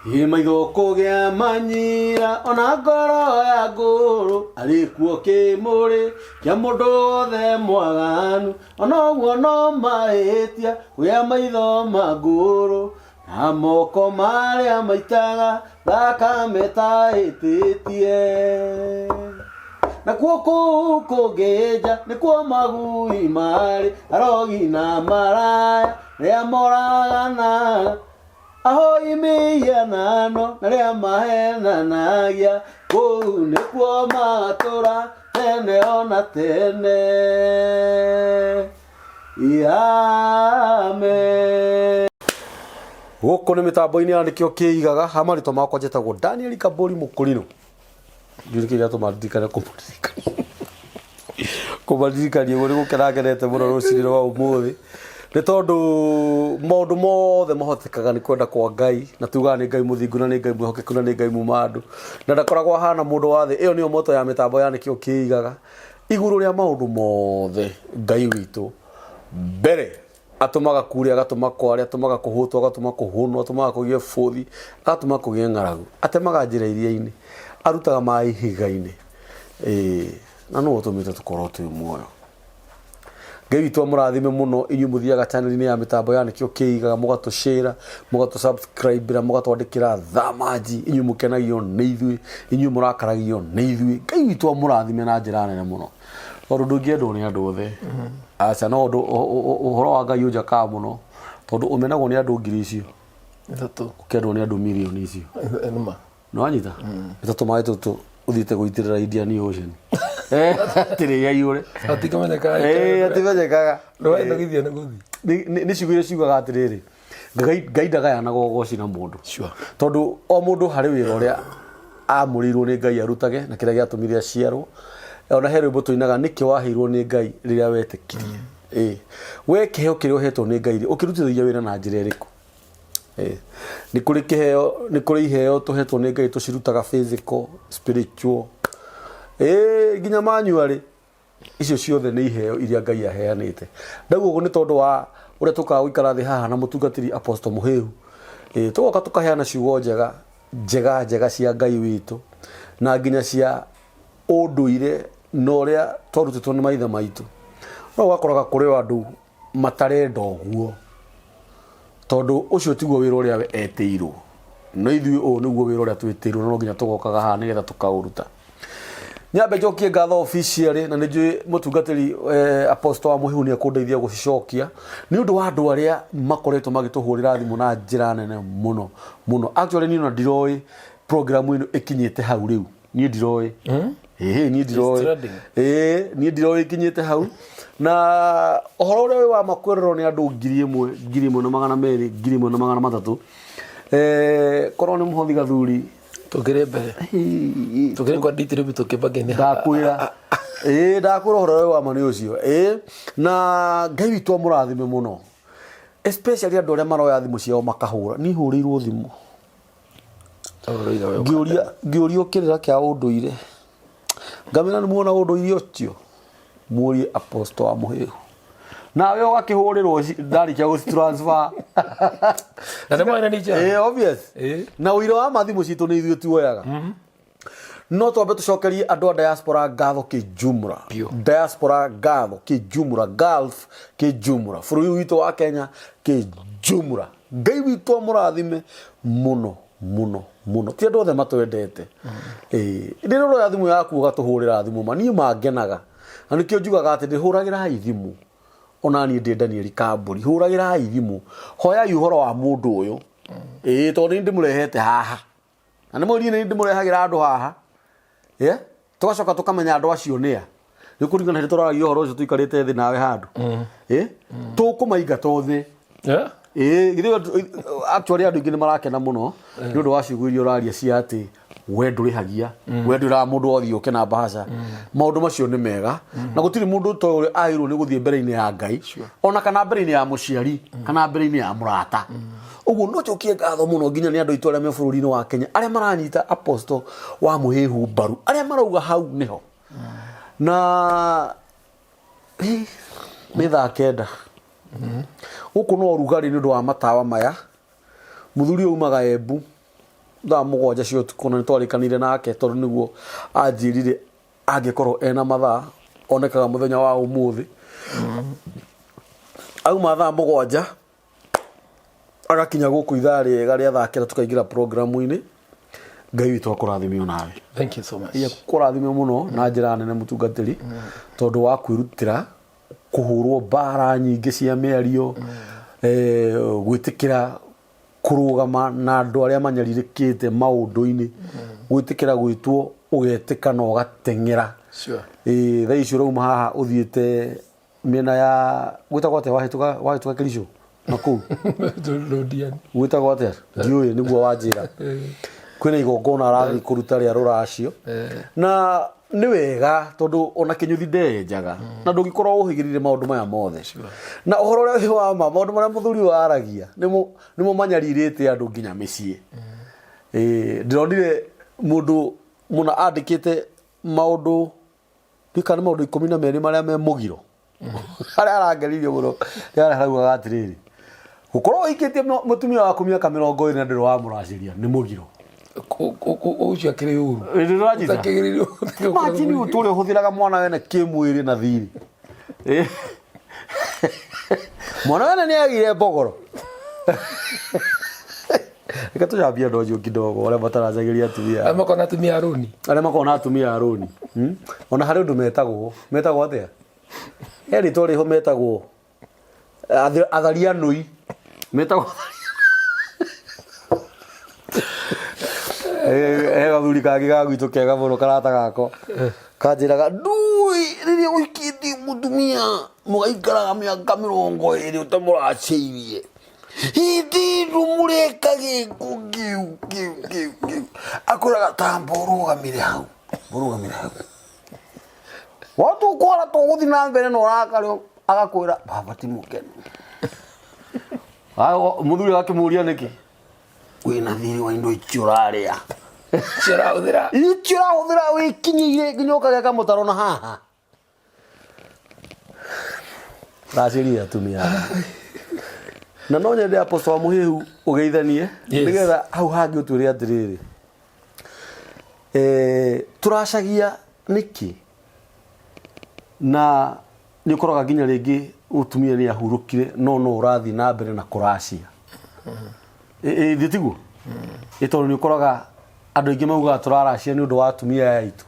Maitho kũgĩa manyira ona ngoro ya ngũrũ arĩkuo kĩmũrĩ kĩa mũndũ wothe mwaganu ona ũguo no mahĩtia kũgĩa maitho ma ngũrũ na moko marĩa maitaga thakame tahĩtĩtie nakuo kũu kũngĩ nja nĩkuo magui marĩ arogi na maraya rĩa moragana ahoi mĩhianano na rĩa mahenanagia kũu nĩkuo matũra tene ona tene. Amen. Gũkũ nĩ mĩtambo-inĩ ya nĩkĩo kĩigaga hamarĩtwa makwa njetagwo Daniel Kambũri Mũkũrinũ. Ndiũĩ kĩrĩa tũmaririkane kũmaririkania ũguo nĩ gũkenagenete mũno rũcinĩ rwa ũmũthĩ nĩ tondũ maũndũ mothe mahotekaga nĩ kwenda kwa Ngai na tugaga nĩ Ngai mũthingu na nĩ Ngai mwĩhokeku na nĩ Ngai muma andũ na ndakoragwo ahana mũndũ wa thĩ. Ĩyo nĩyo moto ya mĩtambo ya nĩkĩo kĩigaga igũrũ rĩa maũndũ mothe. Ngai witũ mbere atũmaga kure, agatũma kware, atũmaga kũhũtwo, agatũma kũhũnwo, atũmaga kũgĩe bũthi, agatũma kũgĩe ng'aragu, atemaga njĩra iria-inĩ, arutaga maĩ ihiga-inĩ. Na no ũtũmĩte tũkorwo twĩ muoyo. Ngai witũ amũrathime mũno inyuĩ mũthiaga channel-inĩ ya mĩtambo ya nĩkĩo kĩigaga mũgatũ-share, mũgatũ-subscribe, mũgatwandĩkĩra thamaji, inyuĩ mũkenagio nĩ ithuĩ, inyuĩ mũrakaragio nĩ ithuĩ. Ngai witũ amũrathime na njĩra nene mũno tondũ ndũngĩendwo nĩ andũ othe. Aca no ũhoro wa Ngai ũnjakaga mũno tondũ ũmenagwo nĩ andũ ngiri icio ũkendwo nĩ andũ mirioni icio. Nĩ wanyita? Nĩ tũtũmaĩ tũtũ ũthiĩte gũitĩrĩra Indian Ocean. Atĩrĩ yaiyũre atimenyekaga nĩ ciugo iria ciugaga atĩrĩrĩ Ngai ndagayanaga ũgoci na mũndũ tondũ o mũndũ harĩ wĩra ũrĩa amũrĩirwo nĩ Ngai arutage na kĩrĩa gĩatũmire aciarwo. Ona he rwĩmbo tũinaga nĩkĩ waheirwo nĩ Ngai rĩrĩa wetĩkirie. We kĩheo kĩrĩa ũhetwo nĩ Ngai ũkĩrutithagia wĩra na njĩra ĩrĩkũ? Nĩ kũrĩ iheo tũhetwo nĩ Ngai tũcirutaga physical, spiritual, nginya manually. Icio ciothe nĩ iheo iria Ngai aheanĩte. Ndauga ũguo nĩ tondũ wa ũrĩa tũkaga gũikara thĩ haha na mũtungatĩri Apostle Mũhĩu tũgoka tũkaheana ciugo njega cia Ngai witũ na nginya cia ũndũire na ũrĩa twarutĩtwo nĩ maithe maitũ. No ũgakoraga kũrĩ andũ matarenda ũguo tondũ ũcio tiguo wĩra ũrĩa we etĩirwo. No ithuĩ ũũ nĩguo wĩra ũrĩa twĩtĩirwo no nginya tũgokaga haha nĩgetha tũkaũruta. Nyambe njokie ngatho officially na nĩ njũĩ mũtungatĩri Apostle wa Mũhĩu nĩ ekũndeithia gũcicokia nĩ ũndũ wa andũ arĩa makoretwo magĩtũhũrĩra thimũ na njĩra nene mũno mũno. Actually niĩ ona ndiroĩ program ĩno ĩkinyĩte hau rĩu. Niĩ ndiroĩ. Niĩ ndiroĩ ĩkinyĩte hau na ũhoro ũrĩa wĩ wa makwererwo nĩ andũ 1,000, 1,200, 1,300. Korwo nĩ mũhothi gathuri tũkĩrĩ mbere tũkĩrĩ kwa ditribu tũkĩmbageni ndakwĩra ndakwĩra ũhoro ũyũ wa ma nĩ ũcio. Na Ngai witũ amũrathime mũno especially andũ arĩa maroya thimũ ciao makahũra. Niĩ hũrĩirwo thimũ ngĩũrio kĩrĩra kĩa ũndũire ngamena nĩ muona ũndũire ũcio mũrie Apostle wa Mũhĩu nawe ũgakĩhũrĩrwo ndarĩkia gũcitransfer na nĩ mwana nĩja obvious na ũira wa mathimũ citũ nĩ ithuĩ tuoyaga. No twambe tũcokerie andũ a diaspora ngatho kĩjumla, diaspora ngatho kĩjumla, Gulf kĩjumla, bũrũri witũ wa Kenya kĩjumla. Ngai witũ amũrathime mũno mũno mũno. Ti andũ othe matwendete. Rĩrĩa ũroya thimũ yaku ũgatũhũrĩra thimũ ma niĩ mangenaga na nĩkĩo njugaga atĩ ndĩhũragĩrai thimũ ona niĩ ndĩ Daniel Kambũri hũragĩrai thimũ hoyai ũhoro wa mũndũ ũyũ tondũ nĩ ndĩmũrehete haha na nĩ mwĩrire nĩ ndĩmũrehagĩra andũ haha tũgacoka tũkamenya andũ acio nĩa. Nĩ kũringana hĩndĩ tũraragia ũhoro ũcio tũikarĩte thĩ nawe handũ tũkũmaingata thĩ. Actually andũ aingĩ nĩ marakena mũno nĩ ũndũ wa ciugo iria ũraria cia atĩ we ndũrĩhagia we ndũra mũndũ othe ũke na mbaca. Maũndũ macio nĩ mega na gũtirĩ mũndũ ũrĩa agĩrĩirwo nĩ gũthiĩ mbere-inĩ ya Ngai ona kana mbere-inĩ ya mũciari kana mbere-inĩ ya mũrata. Ũguo no njokie ngatho mũno nginya nĩ andũ aitũ arĩa me bũrũri-inĩ wa Kenya arĩa maranyita Apostle wa Mũhĩu mbaru arĩa marauga hau nĩho na nĩ thaa 9 gũkũ no rugarĩ nĩ ũndũ wa matawa maya. Muthuri umaga Embu thaa mũgwanja cia ũtukũ na nĩtwarĩkanire nake tondũ nĩguo anjĩrire angĩkorwo ena mathaa onekaga mũthenya wa ũmũthĩ auma thaa mũgwanja agakinya gũkũ ithaa rĩega rĩa thaa kenda tũkaingĩra programu-inĩ. Ngai witũ akũrathime nawe. Thank you so much. Akũrathime mũno na njĩra nene mũtungatĩri tondũ wa kwĩrutĩra kũhũrwo mbara nyingĩ cia mĩario gwĩtĩkĩra kũrũgama na andũ arĩa manyarirĩkĩte maũndũ-inĩ gwĩtĩkĩra gwĩtwo ũgetĩka na ũgateng'era. Sure. Thaa icio ũrauma haha ũthiĩte mĩena ya gwĩtagwo atĩa wahĩtũka Kericho na kũu gwĩtagwo atĩa ndiũĩ nĩguo wanjĩra kwĩna igongona arathiĩ kũruta rĩa rũracio na nĩ wega tondũ ona kĩnyuthi ndenjaga na ndũngĩkorwo ũhĩgĩrĩire maũndũ maya mothe na ũhoro ũrĩa wĩ wa ma maũndũ marĩa mũthuri ũyũ aragia nĩmo manyarirĩte andũ nginya mĩciĩ. Ndĩronire mũndũ mũna andĩkĩte maũndũ ndikana maũndũ 12 marĩa me mũgiro harĩa arangeririo mũno rĩarĩa haraugaga atĩrĩrĩ gũkorwo ũhikĩtie mũtumia waku mĩaka 20 na ndĩrĩ wamũracĩria nĩ mũgiro ũcio akĩrĩ ũru majini ũtũrĩa ũhũthĩraga mwana wene kĩmwĩrĩ na thiri mwana wene nĩagire mbogoro. Reka tũcambia andũ acio kidogo arĩa mataracagĩria atumia arĩa makona atumia arũni ona harĩ ũndũ metagwo atĩa rĩtwa rĩho metagwo atharianũi metagwo gathuri kangĩ ga gwitũ kega mũno karata gako kanjĩraga ndui rĩrĩa ũhikĩtie mũtumia mũgaikaraga mĩaka 20 ũtamũracĩirie hĩndĩ ndũmũreka gĩko kĩu akwĩraga tamba ũrũgamire hau watũkwara tũgũthiĩ na mbere na ũrakarĩ agakwĩra baba ti mũkenu mũthuri agakĩmũria nĩkĩ wĩna thiri wa indo icio ũrarĩa icio ũrahũthĩra wĩkinyĩire nginya ũkageka mũtaro na haha racĩria atumia na no nyende Apostle wa Mũhĩhu ũgeithanie nĩgetha hau hangĩ ũtwĩre atĩrĩrĩ tũracagia nĩkĩ na nĩ ũkoraga nginya rĩngĩ ũtumia nĩ ahurũkire no ũrathiĩ na mbere na kũracia thiĩ tiguo tondũ nĩ ũkoraga andũ aingĩ maugaga tũraracia nĩ ũndũ wa atumia aitũ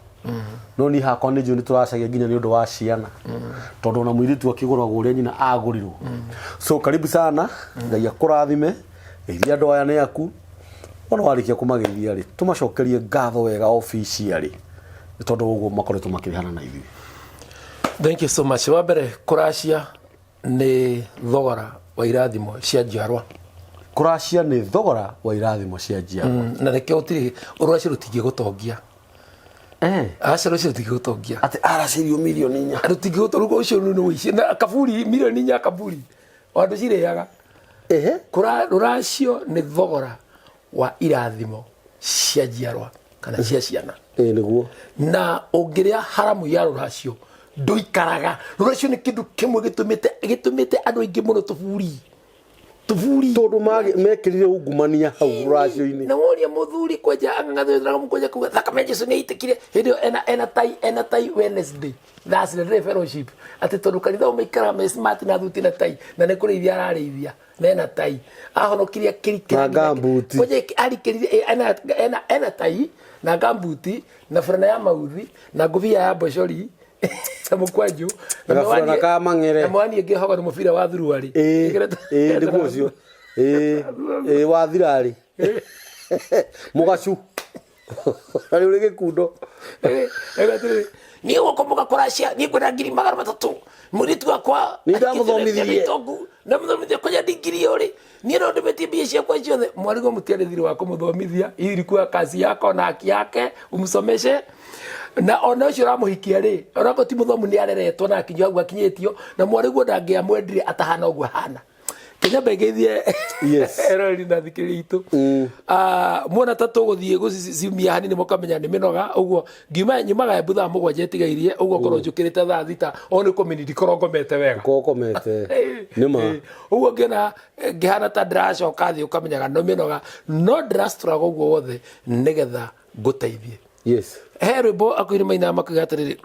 no niĩ hakwa nĩ njũĩ nĩ tũracagia nginya nĩ ũndũ wa ciana tondũ ona mũirĩtu akĩgũragwo ũrĩa nyina agũrirwo. So karibu sana, Ngai akũrathime, geithia andũ aya nĩ aku ona warĩkia kũmageithia rĩ tũmacokerie ngatho wega officially tondũ ũguo makoretwo makĩrĩhana na ithuĩ. Thank you so much. Wa mbere kũracia nĩ thogora wa irathimo cia njiarwa. Kũracia nĩ thogora wa irathimo cia njiarwa. Na reke ũtirĩ ũrwacio rũtingĩgũtongia. Aca rũcio rũtingĩgũtongia. Atĩ aracirio milioni 4. Rũtingĩgũtongia ũcio nĩ ũici na kaburi milioni 4 kaburi. Andũ cirĩaga. Rũracio nĩ thogora wa irathimo cia njiarwa kana cia ciana. Nĩguo. Na ũngĩrĩa haramu ya rũracio ndũikaraga. Rũracio nĩ kĩndũ kĩmwe gĩtũmĩte andũ aingĩ mũno tũburi tondũ mekĩrire ungumania hau rũracio-inĩ. Na woria mũthuri kwenja angathoera mũkwenja kuga thakame Jesũ nĩ aitikire hĩndĩ ena tai Wednesday Thursday fellowship atĩ tondũ kanitha ũmaikara me smart na thuti na tai na nĩ kũrĩithia ararĩithia na ena tai ahonokiria kirikira kwenja arikirire ena tai na gambuti na frana ya mauthi na ngũbia ya boshori mukwanju na frana ka mang'ere na mwani ngĩhoga nĩ mũbira wa thuruarĩ ndiguo ũcio wa thirarĩ mũgacu arĩ ũrĩ gĩkundo niĩ gũkomboka kũracia niĩ kwenda 300 mũirĩtu wakwa nĩ ndamũthomithie na mũthomithia kwenye digiri ũrĩ niĩ no ndĩmetie mbia ciakwa ciothe mwarĩgo mũtiarĩ thirĩ wa kũmũthomithia ilikuwa kazi yako na haki yake umsomeshe na ona ũcio ũramũhikia rĩ onako ti mũthomu nĩ areretwo na akinyo hau akinyĩtio na mwarĩguo ndangĩamwendire atahana ũguo hana Kenya begethie Yes. erori na thikiritu mwana tatu guthie gucimia hanini mukamenya ni minoga uguo ngiuma nyumaga mbutha mugwanje tigairie uguo korwo njukirite thaa thita oni community korongomete wega kokomete nima uguo ngena ngihana ta ndiracoka thi ukamenyaga no minoga no ndirastruggle uguo wothe nigetha nguteithie. Yes. He rwimbo akwiri maina makiga atiriri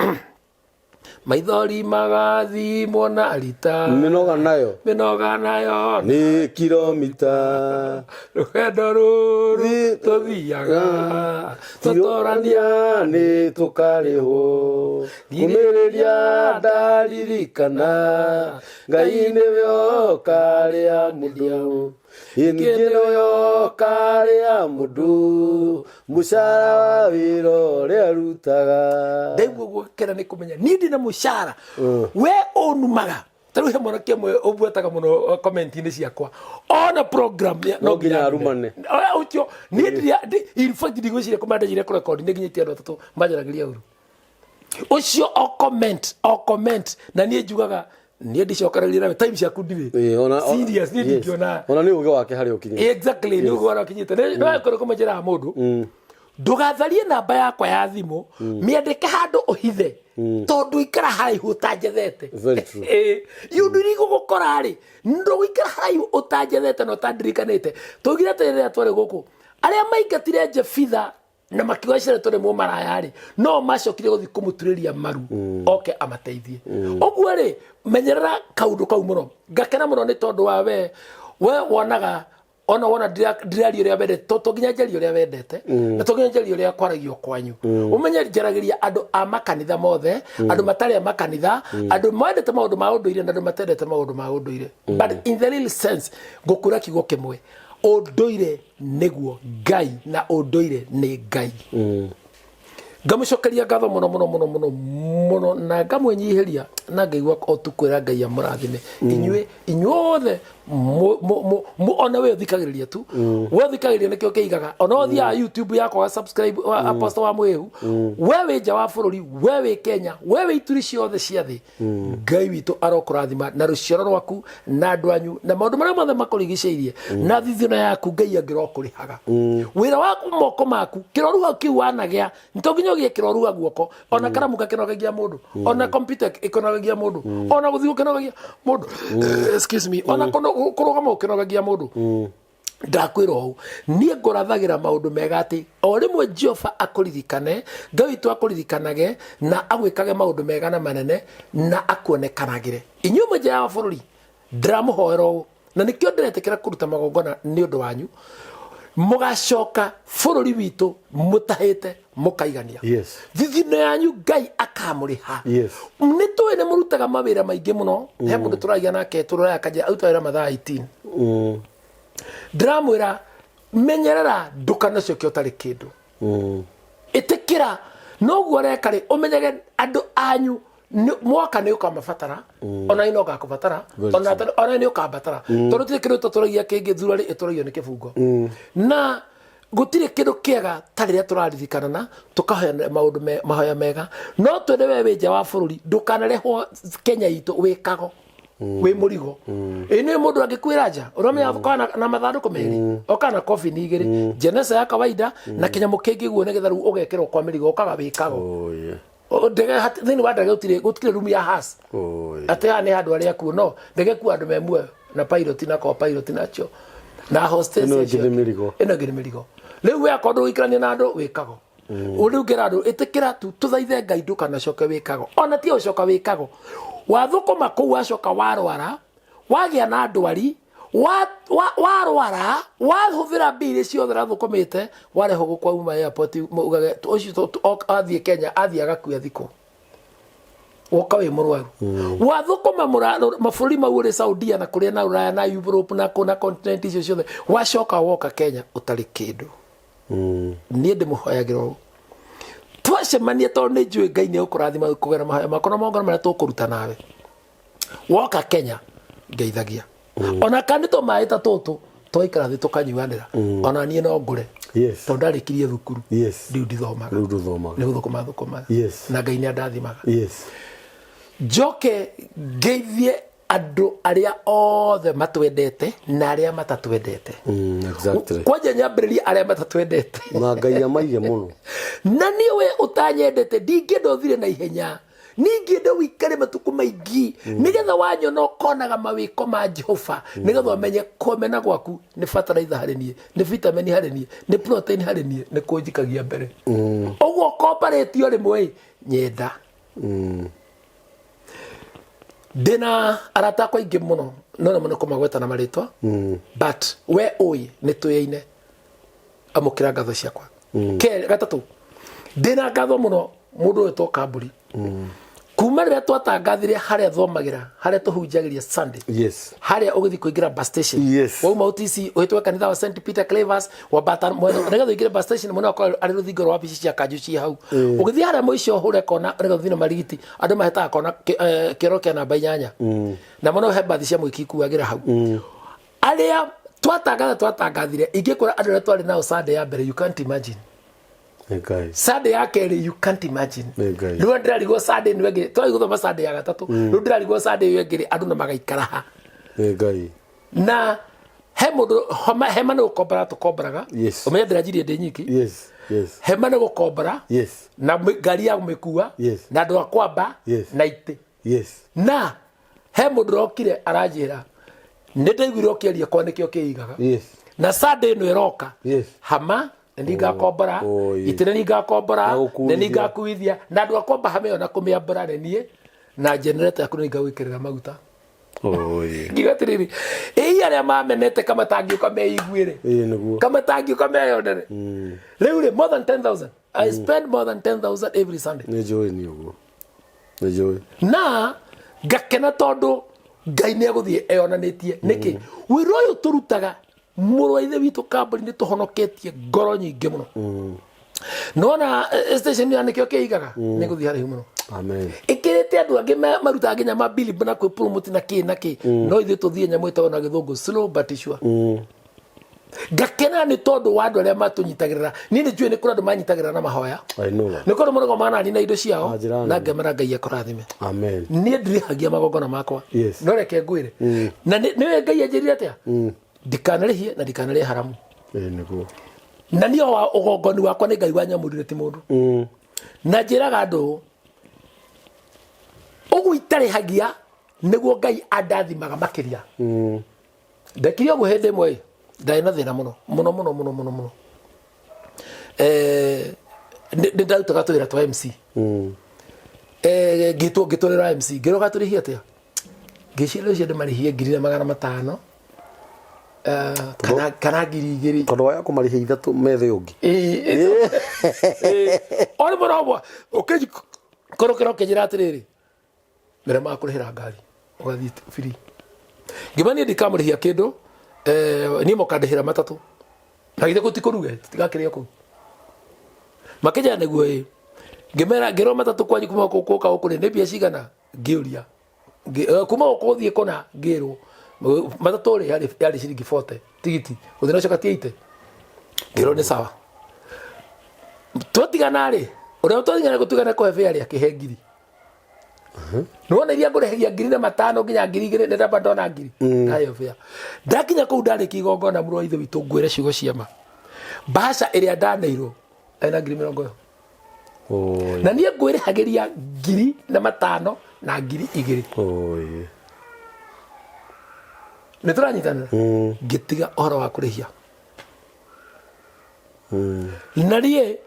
maithori magathi mona rita minoga nayo ni kilomita rugendo ruru tuthiaga tutorania ni tukariho kumiriria ndaririkana Ngai niwe karia mundu ingiro yo karia mundu mushara wa wiro lerutaga ndeguo gwakera ni kumenya ni ndi na mushara we onumaga taru he mwana kemwe obwetaga muno comment ini ciakwa ona program no nginya arumane utio ni ndi in fact ndi gwicire komanda jire record ndi nginya tiano tatu majaragiria uru ucio o comment na nie njugaga nie ndicokaragirira time ciaku ndiwe ona serious ni ndikiona ona ni uge wake hari ukinye exactly ni uge wake kinyite no ekoro kumajira mundu ndugatharie namba yakwa ya thimu miandike handu uhithe tondu ikara haraihu utanjethete yundirigo gukora ri nduguikara haraihu utanjethete no tandirikanite tugire tere tware guku aria maingatire Jefitha na makiwacira tore mu maraya ri no macokire guthi kumuturiria maru oke amateithie oguo ri menyerera kaundu kau muno ngakena muno ni tondu wa we wonaga ona wona ndirario ria wende to nginya njario ria wendete na to nginya njario ria kwaragio kwanyu umenye njaragiria andu a makanitha mothe andu matari a makanitha andu maendete maundu ma unduire na andu matendete maundu ma unduire but in the real sense ngukura kigo kimwe unduire niguo Ngai na unduire ni Ngai ngamucokeria ngatho muno na ngamwenyihiria na ngaigua o tukwira Ngai amurathime inyuothe ona we thikagiriria tu we thikagiriria nikio keigaga ona othia YouTube yakwa wa subscribe Apostle wa Mwehu we we nja wa bururi we we Kenya we we ituri ciothe cia thi Ngai witu arokurathima na ruciaro rwaku na andu anyu na maundu maria mothe makurigiceirie na thithino yaku Ngai angirokurihaga wira waku moko maku kiroruha kiu wanagea ntoginyo gie kiroruha guoko ona karamu gakinogagia mundu ona computer ikonogagia mundu ona guthiu kinogagia mundu excuse me ona kurugama ukinogagia mundu ndakwira ho nie ngorathagira maundu mega ati o rimwe Jehova akuririkane Ngai witu akuririkanaga na agwikage maundu mega na manene na akuonekanagire inyume nja ya bururi ndiramuhoero na nikio ndiretekera kuruta magongona ni undu wanyu mugacoka bururi witu mutahite mukaigania thithino yanyu Ngai akamuriha ni twene murutaga mawira maingi muno he mundu turagia nake turaya kaja autawira mathaa 18 ndramwira menyerera ndukanacoke utari kindu itikira no guoreka ri umenyage andu anyu mwaka ni ukamabatara ona ino gakubatara ona ni ukabatara tondu tikiro turagia kingi thurari ituragio ni kibungo na gutire kindu kiega tariria turaririkana na tukahoya maundu mahoya mega no twende we nja wa bururi ndukanarehwo Kenya itu wikago we murigo ene mundu angikwira nja uromenya kana na mathanduku meri okana coffee ni igiri jenesa ya kawaida na Kenya mukengi guo negetha ru ugekirwo kwa mirigo okaga wikago ndege thini wa ndege gutire room ya has ate ani handu aria ku no ndege ku andu memwe na pilot na co-pilot nacho na hostess ino gire mirigo riu we akondo ikrania na andu wikago uri ngira andu itikira tu tuthaithe Ngai ndukanacoke wikago ona ti ucoka wikago wathukuma kuu acoka warwara wagia na ndwari warwara wahuvira mbiri ciothe rathukumite wareho gukwa uma airport ugage ucio athie Kenya athie agakuya thiko woka we murwaru wathukuma maburi mau uri Saudia na kuria na Uraya na Europe na kuna continent icio ciothe wacoka woka Kenya utari kindu nie ndimuhoyagira twacemania tondu ni njui Ngai ni ukurathima kugera mahaya makona mongona maria tukuruta nawe woka Kenya ngeithagia ona kanito maita tutu twaikara thi tukanyuanira ona nie no ngure tondu ndarikirie thukuru riu ndithomaga ni guthukuma na Ngai ni andathimaga njoke ngeithie andu aria othe matwendete na aria matatwendete. Exactly. Kwanja nyambĩrĩria aria matatwendete. Na Ngai amaige muno. Na niwe utanyendete ndingĩenda ũthire na ihenya. Ningĩenda wĩikare matuko maingĩ nigetha wanyona ũkonaga mawĩko ma Jehova nigetha ũmenye kũmena gwaku nĩ fertilizer harĩ niĩ, nĩ vitamin harĩ niĩ, nĩ protein harĩ niĩ, nĩ kũnjikagia mbere. Ũguo kombaretio rĩmwe nyenda. Ndĩna arata akwa aingĩ mũno no mũno kũmagweta na marĩtwa, but we ũĩ nĩ twĩaine amũkĩra ngatho ciakwa. Gatatũ ndĩna ngatho mũno mũndũ wetwo Kamburi. Kuma rĩrĩa twatangathire harĩa thomagĩra harĩa tũhunjagĩria Sunday. Yes. Harĩa ũgĩthiĩ kũingĩra bus station. Yes. Wauma OTC ũhĩtũka kanitha wa St Peter Clavers wa Bata mwena nĩgetha ũingĩre bus station mwena wakwa arĩ rũthingo rwa wabici cia Kanjũ ci hau. Ũgĩthiĩ harĩa mũico hũre kona nĩgetha ũthiĩ na marigiti andũ mahetaga kona kĩro kĩa namba 8. Na mũno he bathi cia mũiki kuagĩra hau. Arĩa twatangathire ingĩkora andũ arĩa twarĩ nao Sunday ya mbere you can't imagine. Okay. Sunday ya kerĩ you can't imagine. Rĩu ndĩrarigwo Sunday nĩ wengere twari gũthoma Sunday ya gatatũ. Rĩu ndĩrarigwo Sunday ĩyo ĩngĩ andũ na magaikara ha. Ngai. Na hema nĩ gũkombora tũkombaraga. Yes. Ũmenye ndĩranjirie ndĩ nyiki. Yes. Yes. Hema nĩ gũkombora. Yes. Na ngari ya gũmĩkua. Yes. Na andũ a kwamba. Yes. Na itĩ. Yes. Na he mũndũ rokire aranjĩra nĩ ndaiguire ũkĩaria kwa nĩkĩo kĩigaga. Yes. Na Sunday ĩno ĩroka. Yes. Hama ningakombora itire ningakombora na ningakuithia na andu akomba hameo na kumiambura nenie na generator yaku ningawikirira maguta. Gigatiriri aria mamenete kama tangiuka meiguire kama tangiuka meyonere riu more than 10,000 I spend more than 10,000 every Sunday. Nejoy ni ugo nejoy Na gakena tondu Ngai nĩ agũthie eyonanĩtie niki wĩra ũyũ tũrutaga mũrũ wa ithe witũ Kamburi nĩ tũhonoketie ngoro nyingĩ mũno. Nona station ya nĩkĩo kĩigaga nĩ gũthie harĩ mũno. Amen. Ikirite andu angi maruta nginya mabili bana kwĩ promote na kĩ no ithuĩ tũthie nyamũ ĩtagwo na gĩthũngũ slow but sure. Gakena nĩ tondu wa andũ arĩa matũnyitagĩrĩra niĩ nĩ njũĩ nĩ kũrĩ andũ manyitagĩrĩra na mahoya. Nĩ kũrĩ mũno manani na indo ciao na ngemera Ngai akũrathime. Amen. Niĩ ndirihagia magongona makwa no reke ngwĩre na nĩwe Ngai anjĩrire atĩa ndikanarĩhie na ndikanarĩhe haramu. Nĩguo na niĩ wa ũgongoni wakwa nĩ Ngai wanyamũrire ti mũndũ. Na njĩraga andũ ũguo itarĩhagia nĩguo Ngai andathimaga makĩria. Ndekire ũguo hĩndĩ ĩmwe ndarĩ na thĩna mũno. Nĩ ndarutaga tũwĩra twa MC. Ngĩtũrĩra MC ngĩroga tũrĩhie atĩa ngĩciria ũcio ndĩmarĩhie 2,500 kana 2,000 tondũ waya kũmarĩhia ithatũ methe ũngĩ. Olĩ mũno ũguo ũkĩkorokera ũkĩnjĩra atĩrĩrĩ mbere makũrĩhĩra ngari ũgathiĩ free. Ngĩmania ndikamũrĩhia kĩndũ niĩ mũkandĩhĩra matatũ na githĩ gũtikũruge tutigakĩrĩa kũu makĩnjĩra nĩguo ngĩmera ngĩrwo matatũ kwanyu kuma gũkũka gũkũ nĩ mbia cigana ngĩũria kuma gũkũ gũthiĩ kũna ngĩrwo matatũ yarĩ ciringi 40 tigiti gũthiĩ na coka 80 ngĩrwo nĩ sawa twatigana rĩ ũrĩa twatigana gũtigana kũhe fare akĩhe ngiri. Nuona iria ngũrĩhagia 5,000 nginya 2,000 nĩ ndamba ndona ngiri kayo fare. Ndakinya kũu ndarĩkia igongona mũrũ wa ithe witũ ngwĩre ciugo ciama mbaca ĩrĩa ndaneirwo ena 20,000. Na niĩ ngwĩrĩhagĩria 5,000 na 2,000. Nĩ tũranyitanĩra ngĩtiga ũhoro wa kũrĩhia. Na niĩ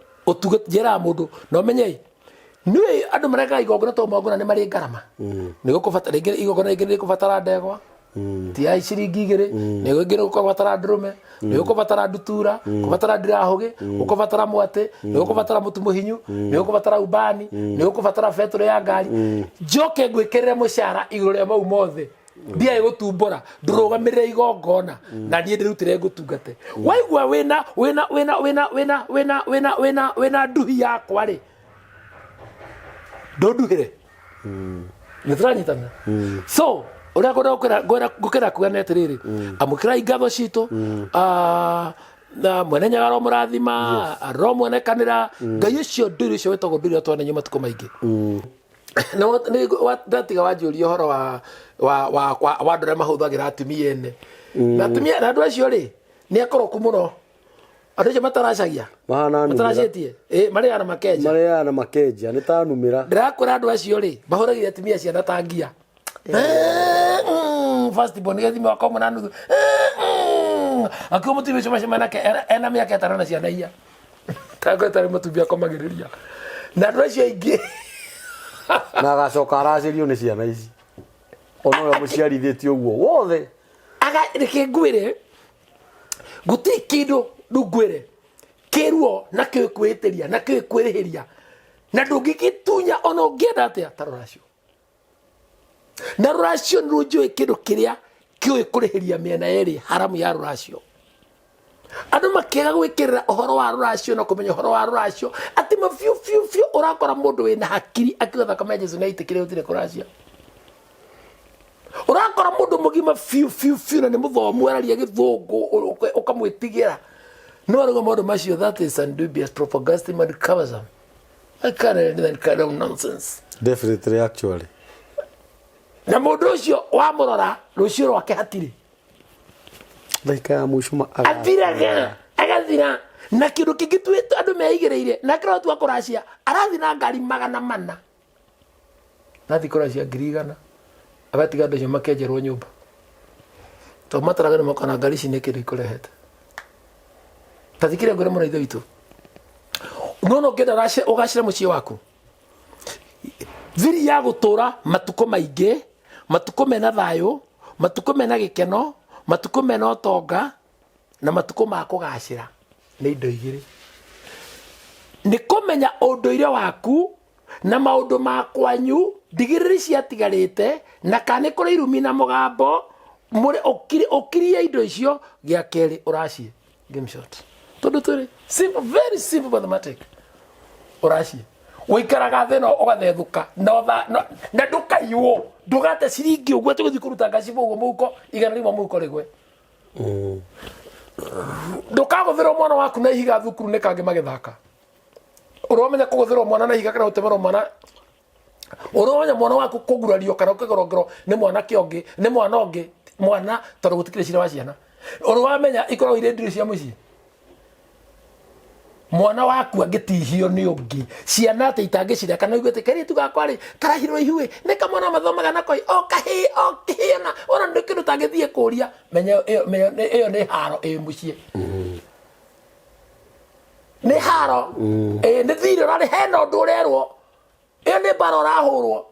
njĩraga mũndũ no menye niĩ andũ marekaga igongona to magongona nĩ marĩ ngarama. Nĩ gũkũbatara igongona rĩngĩ nĩ rĩkũbatara ndegwa ti ya ciringi 2 nĩ gũkũbatara ndũrũme nĩ gũkũbatara ndutura gũkũbatara ndirahũgĩ gũkũbatara mwatĩ nĩ gũkũbatara mũtu mũhinyu nĩ gũkũbatara ubani nĩ gũkũbatara betũrũ ya ngari njoke ngwĩkĩrĩre mũcara igũrũ rĩa mau mothe ndiaĩ gũtumbũra ndũrũgamĩrĩre igongona na niĩ ndĩrutĩre ngũtungate. Waigua wĩna nduhi yakwa rĩ ndũnduhĩre. Nĩ tũranyitanĩra. So ũrĩa ngũkĩra kuga nĩ atĩrĩrĩ amũkĩrai ngatho citũ na mwene Nyaga mũrathima ro mwenekanĩra Ngai ũcio ndũire ũcio wetagwo ndũire twanenyo matukũ maingĩ. No ndatiga wanjũria ũhoro wa wa ndore mahuthagira atumia ene na atumia na andu acio ri ni akoroku muno andu acio mataracagia mataracetie maria na makenja ni ta numira ndirakwira andu acio ri mahuragire atumia ciana ta ngia first born gathi me wako mwana nuthu akio mutumia cio macemana ke ena miaka etano na ciana iya tari mutumia akomagiriria na andu acio aingi na agacoka aracirio ni ciana ici ono we muciarithitie uguo wothe aga reke ngwire gutiri kindu ndungwire kiruo na kikwitiria na kikwirihiria na ndungigitunya ono ngienda atia taroracio na ruracio nrunjui kindu kiria kiui kurihiria miena yeri haramu ya ruracio andu makiaga gwikirira uhoro wa ruracio na kumenya uhoro wa ruracio ati mafiu urakora mundu wina hakiri akiwa thakame Jesu naitikire utire kuracia urakora mundu mugima fiu na ni muthomu araria githungu ukamwitigira no aruga mundu macio that is undubious propaganda and covers I can't do that kind of nonsense definitely actually na mundu ucio wa murora rucio rwake hatiri like mushuma agathira na kindu kingi twite andu meigireire na kira tu akuracia arathina ngari 400 nathi kuracia 100 abatiga andu acio makenjerwo nyumba to mataraga ni makona ngari ici ni kindu ikurehete tathikire ngore mura itho itu no ngenda racia ugacira mucii waku thiri ya gutura matuko maingi matuko mena thayo matuko mena gikeno matuko mena utonga na matuko ma kugacira ni indo igiri ni kumenya unduire waku na maundu makwanyu ndigiriri ciatigarite na kane kuri irumi na mugambo muri okirie indo icio gia keri uracie game shot tondu turi simple very simple mathematics uracie wikaraga theno ugathethuka na ndukaiwo ndugate ciringi uguo tuguthi kuruta ngacibo uguo muko igana rimwe muko rigwe ndukaguthira mwana waku na ihiga thukuru ni kangi magithaka uromenya kuguthira mwana na ihiga kana utemera mwana uromenya mwana waku kugurario kana ukigorongero ni mwana kiongi ni mwana ongi mwana tondu gutikire cira wa ciana uromenya ikorwo ire ndiri cia mucii mwana waku angitihio ni ungi ciana ate itangicira kana igwete kari tugakwa ri karahirwo ihui ni kamwana mathomaga na koi okahina ona ndikindu tangithie kuria menya iyo ni haro mucii ni haro ni thire rari hena undu urerwo iyo ni bara urahurwo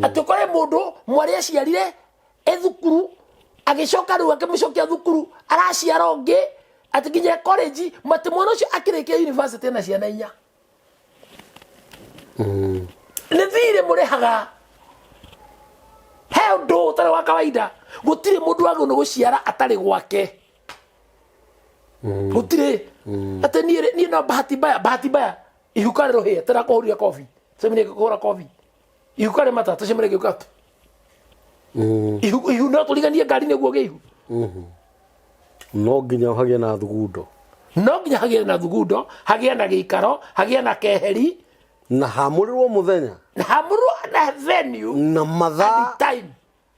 atukore mundu mwari aciarire ethukuru agicoka riu akimucokia thukuru araciara ungi atikinye college mati mwana ucio akirikia university na ciana 4 ni thire murehaga he undu utari wa kawaida gutire mundu wagu ni guciara atari gwake gutire ate ni no bahati baya ihukare rohe tara kuhuria coffee semine kuhura coffee ihukare mata tusemire gukatu ihu no tuliganie ngari neguo geihu no nginya hagie na thugundo hagie na gikaro hagie na keheri na hamurirwo muthenya na venue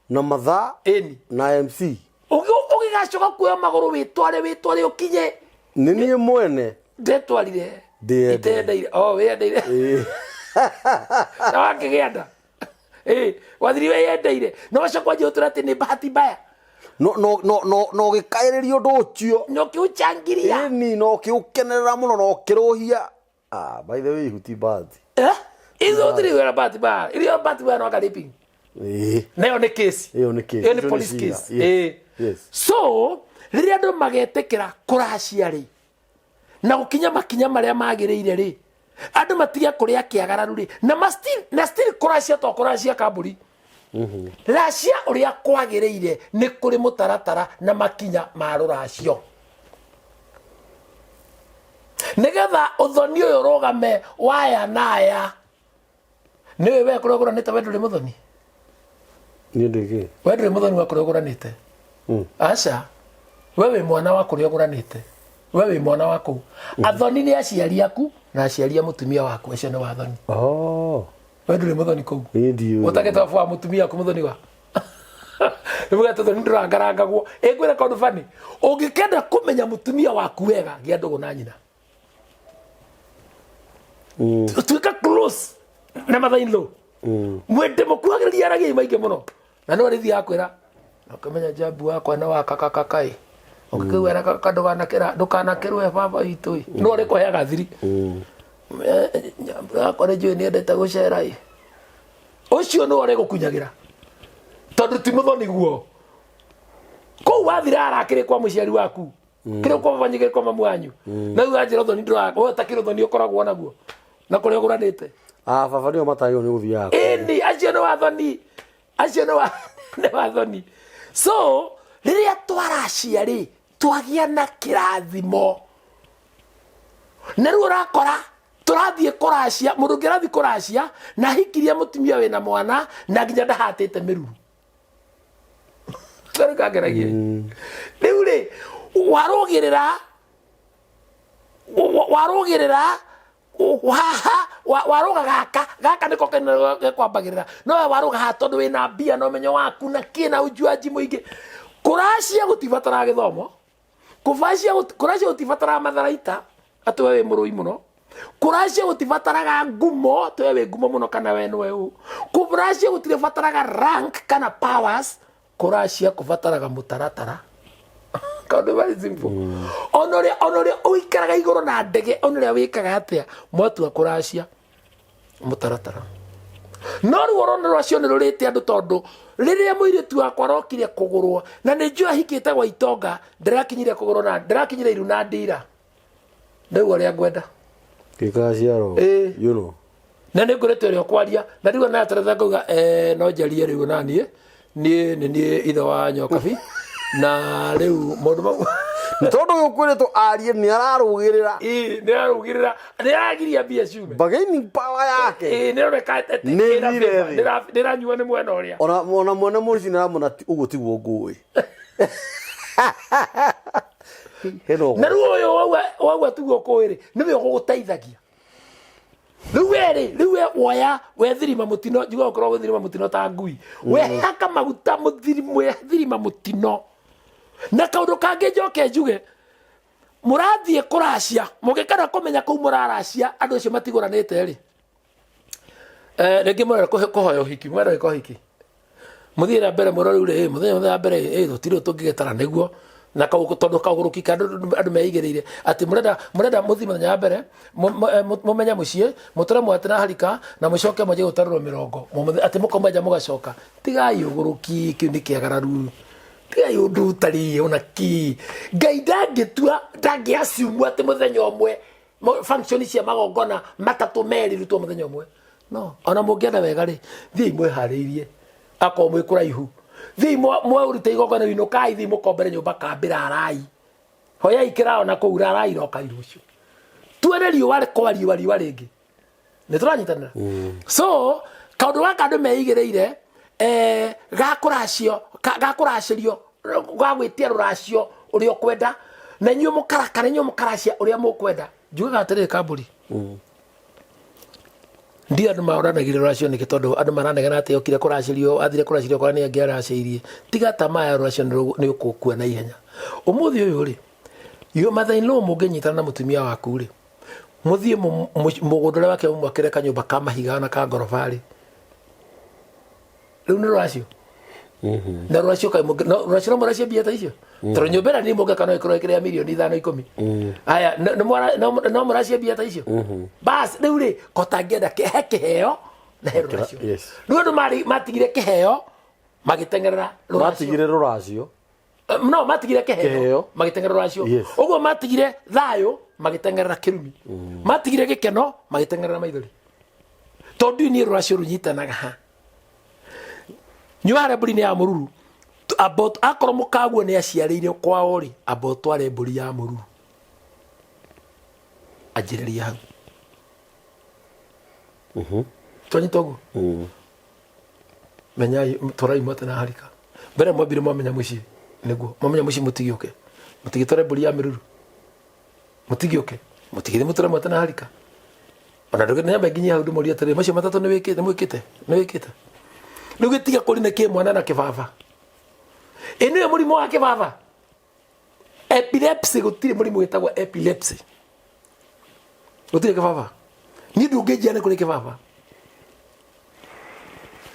na mathaa na MC ugigacoka kuoya maguru witware ukinye nini mwene ndetwarire itendeire wendeire na wakigianda wathiri we yendeire no wacokwa njutura ati ni bahati mbaya no gikairirio ndu ucio no kiuchangiria no kiukenerera muno no kiruhia by the way huti bahati izo thiri wera bahati mbaya irio bahati mbaya no galiping nayo ni case iyo ni police case so riria andu magetekera kuracia ri na gukinya makinya maria magiriire ri andu matiga kuria kiagararu ri na still kuracia to kuracia kamburi racia uria kwagiriire ni kuri mutaratara na makinya ma ruracio nigetha uthoni uyu rugame waya naya niwe we kurogoranite we nduri muthoni ni ndigi we nduri muthoni wa kurogoranite aca we wi mwana wa kuriogoranite we wi mwana waku athoni ni aciari aku na aciari mutumia waku acio ni wathoni we nduri muthoni kou ndio utageta wa mutumia aku muthoni wa nimuga toto ndrangarangagwo ngwira kaundu fani ungikenda kumenya mutumia waku wega gia ndugu na nyina tuika close na mother-in-law mwende mukuagiriria aragi maingi muno na no rithi akwira ukamenya jambu wakwa na wakakakai ukigwa na kandu ndukanakirwe baba itu no riko heaga thiri jambu wakwa ni njui niendete gucera ucio no ore gukunyagira tondu ti muthoni guo kou wathira arakire kwa muciari waku kire kwa banyige kwa mamu wanyu na uganjira thoni ndura o takiro thoni ukoragwo naguo na kuri uguranite baba nio matagio ni guthia ni acio no wathoni acio no wathoni so riria twaraciari twagia na kirathimo na ru urakora turathie kuracia mundu ngirathi kuracia na hikiria mutumia wina mwana na nginya ndahatite miruru tarikageragie riu ri warugirira waruga gaka niko kwambagirira no waruga ha tondu wina mbia no menyo waku na kina ujuaji muingi kuracia gutibatara githomo kuracia gutibatara matharaita atwe we murui muno kuracia gutibataraga ngumo twe we ngumo muno kana we no we kuracia gutibataraga rank kana powers kuracia kubataraga mutaratara kaundu very simple onore uikaraga iguru na ndege onore wikaga atia mwatu kuracia mutaratara no ruoro rwacio ni rurite andu tondu riria muiritu wakwa rokire kugurwa na ni njua hikite gwa itonga ndirakinyire kugurwa na ndirakinyire iru na ndira ndu uria ngwenda kikaciaro you know na ni ngurete rio kwaria na riu na taratha kuga no njarie riu nanie ni ithe wa nyokabi na riu mundu mau ntondu gukwiritwo arie ni ararugirira ni ararugirira ni aragiria bia ciume bargaining power yake ni reka ndiranyua ni mwena uria ona mwena muci na mona uguo tiguo ngui na riu uyu wagwa tiguo kuiri niwe uguteithagia riu woya wethirima mutino njuga ukorwo wethirima mutino ta ngui wehaka maguta thirima mutino na kaundu kangi njoke njuge murathie kuracia mugikana kumenya kou muraracia andu acio matiguranite ri ringi murera kuhoya uhiki murera kuhiki muthie na mbere murori ri muthenya wa mbere tutire tungigetara niguo na tondu kauguruki andu meigirire ati murenda muthima muthenya wa mbere mumenya mucie mutore mwate na harika na mucoke muje gutarurwo 40 ati mukomeja mugacoka tigai uguruki kiu ni kiagararu tigai undu utari ona ki ngai ndangitua ndangiaciumwa ati muthenya umwe function cia magongona matatu meri rutwo muthenya umwe no ona mungienda wega ri thii mwihariirie ako mwikuraihu thii mwaurite igongona wino kai thii mukombere nyumba kambira arai hoya ikira ona kuura arai roka irucio tuere riwa riwa ringi ni turanyitanira so kaundu gaka andu meigireire gakuracirio gagwitia ruracio uria kwenda na nyu mukaracia uria mukwenda njugaga atiriri kamburi ndio andu maoranagire ruracio niki tondu andu maranegena ati okire kuracirio athire kuracirio kwa ni angiaraciirie tiga tamaya ruracio ni ukukua na ihenya umuthi uyu ri yo mother-in-law munginyitana na mutumia waku ri muthie mugundure wake mwakire kanyumba ka mahiga na ka ngorofari riu ni ruracio na ruracio kai ruracio no muracio bia ta icio tondu nyumbera ni muge kana ikoro ikire milioni 5-10 aya no muracio bia ta icio bas riu ri kotangienda kiheo na ruracio riu andu matigire kiheo magitengerera ruracio no matigire kiheo magitengerera ruracio uguo matigire thayo magitengerera kirumi matigire gikeno magitengerera maithori tondu ni ruracio runyitanaga ha nyuare mburi ni ya mururu about akoro mukaguo ni aciarire kwao ri about are mburi ya mururu ajiriria hau tonitogu menya torai mata na harika mbere mwambire mwamenya muci niguo mwamenya muci mutigioke mutigitore mburi ya miruru mutigioke mutigire mutore mata na harika ona ndoge nyamba nginya hau ndumoria tare macio matatu ni wikite ni wikite riu gitiga kuri na ki mwana na kibaba ino ya murimo wake baba epilepsy gutire murimo wetagwa epilepsy gutire ke baba ni ndungeje ne kuri ke baba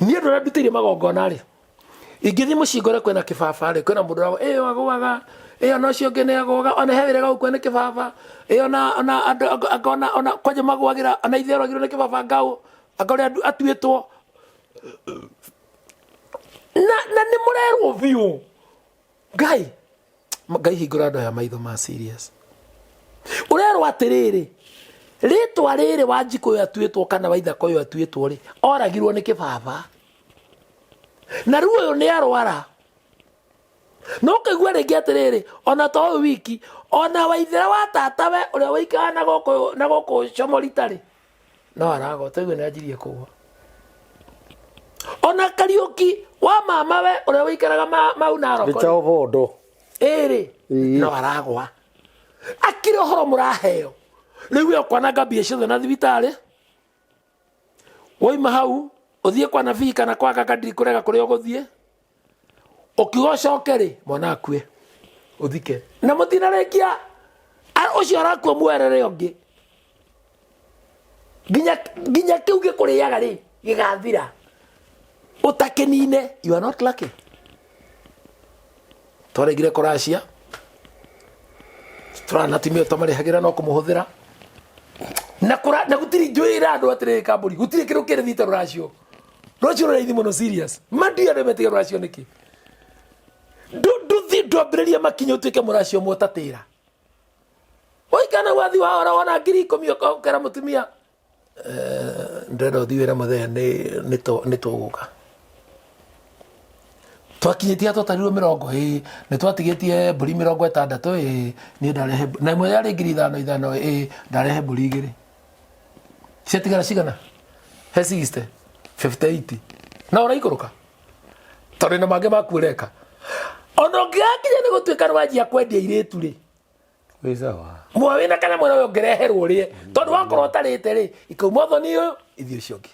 ni ndo ndutire magongona ri ingithi mucingore kwena kibaba ri kwena mundu agwaga no cio ngene agoga ona hewire gau kwena kibaba ona akona ona kwaje magwagira ona ithero giro ne kibaba ngau akore atuetwo na ni murerwo biu ngai hingura ndo ya maitho ma serious urerwo atiriri ritwa riri wanjiko ya tuetwo kana waitha ko ya tuetwo ri oragirwo ni kibaba na ruo ni arwara no kigwa ringi atiriri ona to wiki ona waithira wa tatawe uria waikana goko comoritari no arago tegwe na ajirie kuwa ona Kariuki wa mama we uria waikaraga mau na roko bichao bondo no aragwa akire horo muraheo riu okwananga biashara na thibitari woima hau uthie kwa nabii kana kwa kakadiri kurega kuria uguthie ukigocokeri mwana akue uthike na mutina rekia ucio arakua mwerere ongi ginya kiuge kuriaga ri gigathira utakenine you are not lucky toregire koracia turana timio tomari hagira no kumuhuthira na gutiri njuira andu atire kamburi gutiri kiru kire thita ruracio rocio raithi muno serious mandia remete ruracio niki nduthi ndwambĩrĩria makinya ũtuĩke mũracio mũtatĩra waikana wathi wahora wona 10,000 ũkaũkĩra mũtumia ndĩrenda ũthiĩ wĩra mũthenya nĩ tũgũka twakinyĩtie atũtarirwo 20 nĩ twatigĩtie mbũri 60 niĩ ndarehe na ĩmwe yarĩ 5,500 ndarehe mbũri 2 ciatigara cigana he 60 58 na ũraikũrũka tondũ na mangĩ makuĩreka ono ngiakinya nĩ gũtuĩka nĩ wanjia kwendia irĩtu rĩ wisawa mwawĩna kana mwena ũyũ ngĩreherwo rĩe tondũ wakorwo ũtarĩte rĩ ikauma ũthoni ũyũ ithiĩ ũcio ũngĩ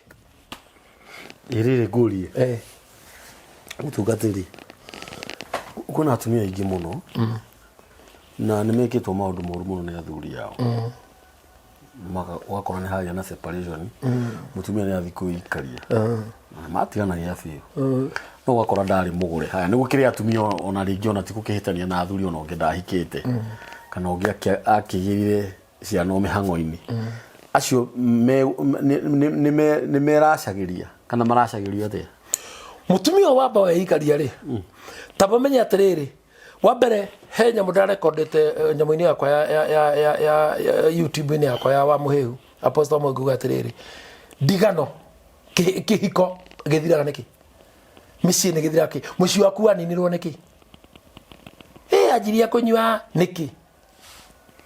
irĩrĩ ngũrie ũtungatĩri kwĩna atumia aingĩ mũno na nĩ mekĩtwo maũndũ moru mũno nĩ athuri ao ũgakora nĩ hagĩa na separation mũtumia nĩ athiĩ kwĩikaria matiganagia biũ no ũgakora ndarĩ mũgũre haya nĩguo kĩrĩa atumia ona rĩngĩ ona ti gũkĩhĩtania na athuri ona ũngĩ ndahikĩte kana ũngĩ akĩgĩrire ciana mĩhang'o-inĩ acio nĩ meracagĩria kana maracagĩrio atĩa mutumia wamba weikaria rĩ ta bamenya atirĩrĩ wa mbere he nyamũ ndarekondete nyamũ-inĩ yakwa ya YouTube-inĩ yakwa ya wa mũhĩu Apostle Mwangi atirĩrĩ ndigano kĩhiko gĩthiraga nĩkĩ mĩciĩ nĩ gĩthiraga kĩ mũciĩ waku waninirwo nĩkĩ anjiria kũnyua nĩkĩ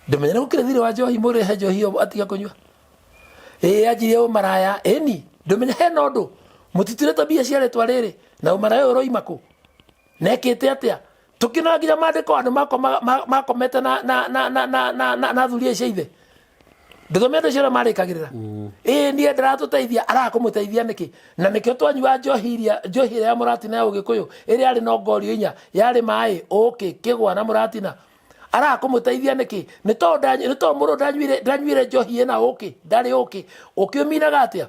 ndĩmenya nĩ gũkĩrĩ thirĩ wa njohi mũrĩhe njohi atiga kũnyua anjiria ũmaraya ĩni ndĩmenya hena ũndũ mũtitire tabia cia rĩtwa rĩrĩ na ũmaraya ũyũ ũroima kũ nekĩte atĩa tukina nginya mandĩko andũ makomete na thuri cia ithe ndithome andũ cio marĩkagĩrĩra niĩ ndĩratũteithia arakũmũteithia nĩkĩ na nĩkĩo twanyua njohi ĩrĩa ya mũratina ya ũgĩkũyũ ĩrĩa yarĩ na ngorio 4 yarĩ maĩ ũkĩ kĩgwa na mũratina arakũmũteithia nĩkĩ nĩ tondũ mũndũ ndanyuire njohi ĩna ũkĩ ndarĩ ũkĩ ũkĩũminaga atĩa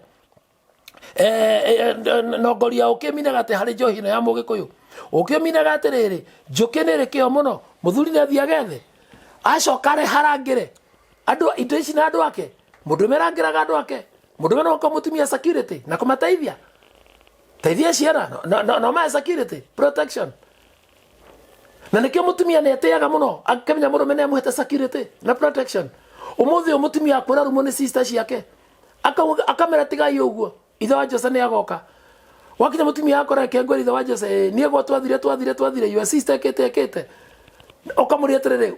nongoria ũkĩminaga atĩ harĩ njohi ĩno ya mũgĩkũyũ ũkĩminaga atĩrĩrĩ njũkĩ nĩrĩ kĩo mũno mũthuri nĩ athiaga thĩ acoka areharangĩre andũ indo ici na andũ ake mũndũme arangĩraga andũ ake mũndũme no kũmũtumia security na kũmateithia teithia ciana no ma security protection na nĩkĩo mũtumia nĩ atĩaga mũno akĩmenya mũndũme nĩ amũhete security na protection ũmũthĩ mũtumia akwĩra rumwo nĩ sister ciake akamera tigai ũguo ithe wa Jose nĩ agoka wakinya mũtumia akora kengwe ithe wa Jose niĩ gwa twathire your sister ekĩte ũkamũria atĩrĩrĩ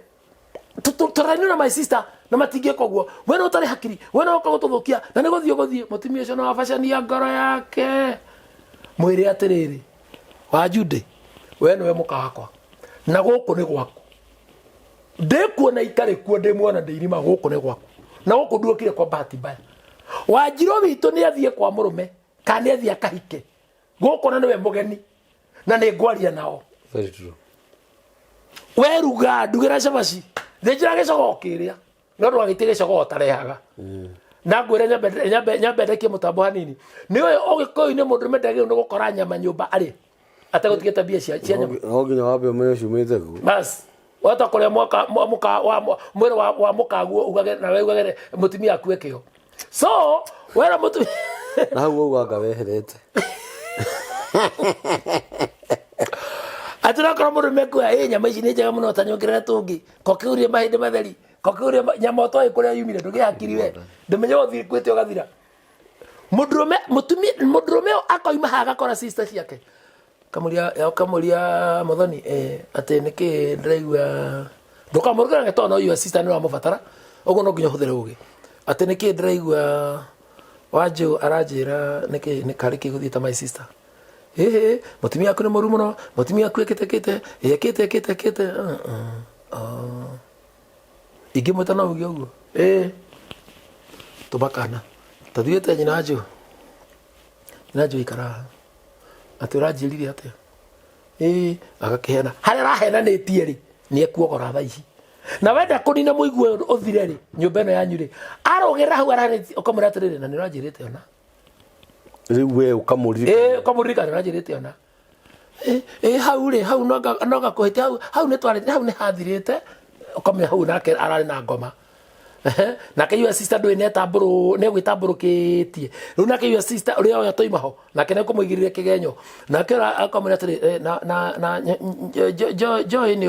tũrainio na my sister na matingĩka ũguo we no ũtarĩ hakiri we no ũka gũtũthũkia na nĩ gũthiĩ mũtumia ũcio no abacania ngoro yake mwĩrĩ atĩrĩrĩ wa Jude we nĩwe mũka wakwa na gũkũ nĩ gwaku ndĩkuona itarĩ kuo ndĩmuona ndĩirima gũkũ nĩ gwaku na gũkũ nduokire kwa bahati mbaya Wanjiro witũ nĩ athiĩ kwa mũrũme kana nĩ athiĩ akahike gũkũ na nĩwe mũgeni na nĩ ngwaria nao weruga ndugira cabaci thĩnjĩra gĩcogo kĩrĩa no ndwagĩtie gĩcogo tarehaga na ngwĩre nyambe ndekie mũtambo hanini nĩ ũyũ ũgĩkũyũ-inĩ mũndũrũme ndagĩrĩirwo nĩ gũkora nyama nyũmba arĩ ategũtigĩte mbia cia nyama no nginya wambe ũmenye ciumĩte kũ bas wata kũrĩa mwĩrĩ wa mũkaguo ugage na ugage mũtumia akue kĩo so wera mũtumia na hau ũguo weherete atira korwo mũndũrũme kuoya nyama ici nĩ njega mũno ta nyongerera tũngĩ kokĩurie mahĩndĩ matheri kokĩurie nyama ũtoĩ kũrĩa yumire ndũgĩhakiri we ndũmenye ũthiĩ kwĩte ũgathira mũndũrũme akoima haha agakora sister ciake kamuria Muthoni atĩ nĩkĩ ndĩraigua ndũkamũrugĩra tondũ no yua sister nĩ wamũbatara ũguo no nginya ũhũthĩre ũgĩ atĩ nĩkĩ ndĩraigua Wanjũ aranjĩra nĩkĩ karĩ kĩgũthiĩte my sister mũtumia aku nĩ mũru mũno mũtumia aku ekĩte ingĩmwĩta no uge ũguo tũmakana tathiĩte nyina Wanjũ ikara atĩ ũranjĩrire atĩa agakĩhena harĩa arahenanĩtie rĩ nĩ ekuogora thaa ici na wenda kũnina mũigua ũthire rĩ nyũmba ĩno yanyu rĩ arũgĩra hau ũkamwĩra atĩrĩrĩ na nĩ ũranjĩrĩte ona rĩu we ũkamũririkana nĩ ũranjĩrĩte ona hau rĩ hau no gakũhĩtia hau nĩ hathirĩte ũkamenya hau nake ararĩ na ngoma nake yua sister ndũĩ nĩegwĩtambũrũkĩtie rĩu nake yua sister ũrĩa oya toima ho nake nĩkũmũigĩrĩria kĩgenyo nake akamwĩra atĩrĩ Joy nĩ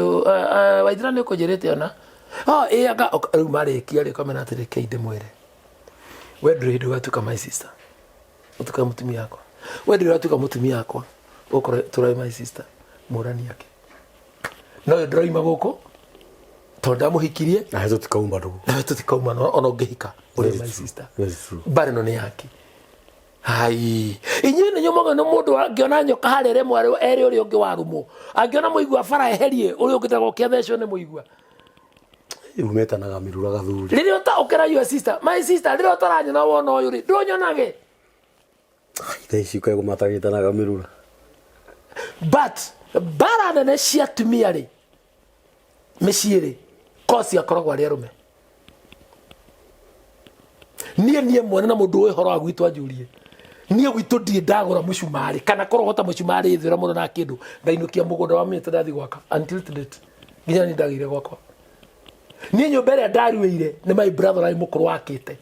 Waithĩra nĩ ũkũnjĩrĩte ona rĩu marĩkia rĩ ũkamenya atĩrĩ kei ndĩmwĩre we ndũrĩ hĩndĩ ũgatuĩka my sister ũtuĩka mũtumia wakwa we ndũrĩ ũgatuĩka mũtumia wakwa ũkorwo tũrĩ my sister mũrani yake no ndĩroima gũkũ tondũ ndamũhikirie na tũtikauma tũtikauma ona ũngĩhika ũrĩ my sister mbarĩ no nĩ yake hai inyuĩ nĩ nyumaga nĩ mũndũ angĩona nyoka harĩa rĩmwe erĩ ũrĩa ũngĩ warũmwo angĩona mũigua bara eherie ũrĩa ũngĩtagwo kĩathecwo nĩ mũigua umetanaga mirura gathuri rĩrĩa ũtaũkĩra your sister my sister rĩrĩa ũtaranyona wona ũyũ rĩ ndũnyonage thaa ici kwego matagĩtanaga mirura but bara nene cia atumia rĩ mĩciĩ rĩ kosi akoragwo arĩ arũme niĩ mwene na mũndũ ũyũ ũhoro wa gwitũ anjũrie niĩ gwitũ ndirĩ ndagũra mũcumarĩ kana kũrogota mũcumarĩ thĩra mũno na kĩndũ ndainũkia mũgũnda wa mĩete ndathi gwaka until to date nginya nĩ ndagĩire gwakwa niĩ nyũmba ĩrĩa ndaruĩire nĩ my brother arĩ mũkũrũ wakĩte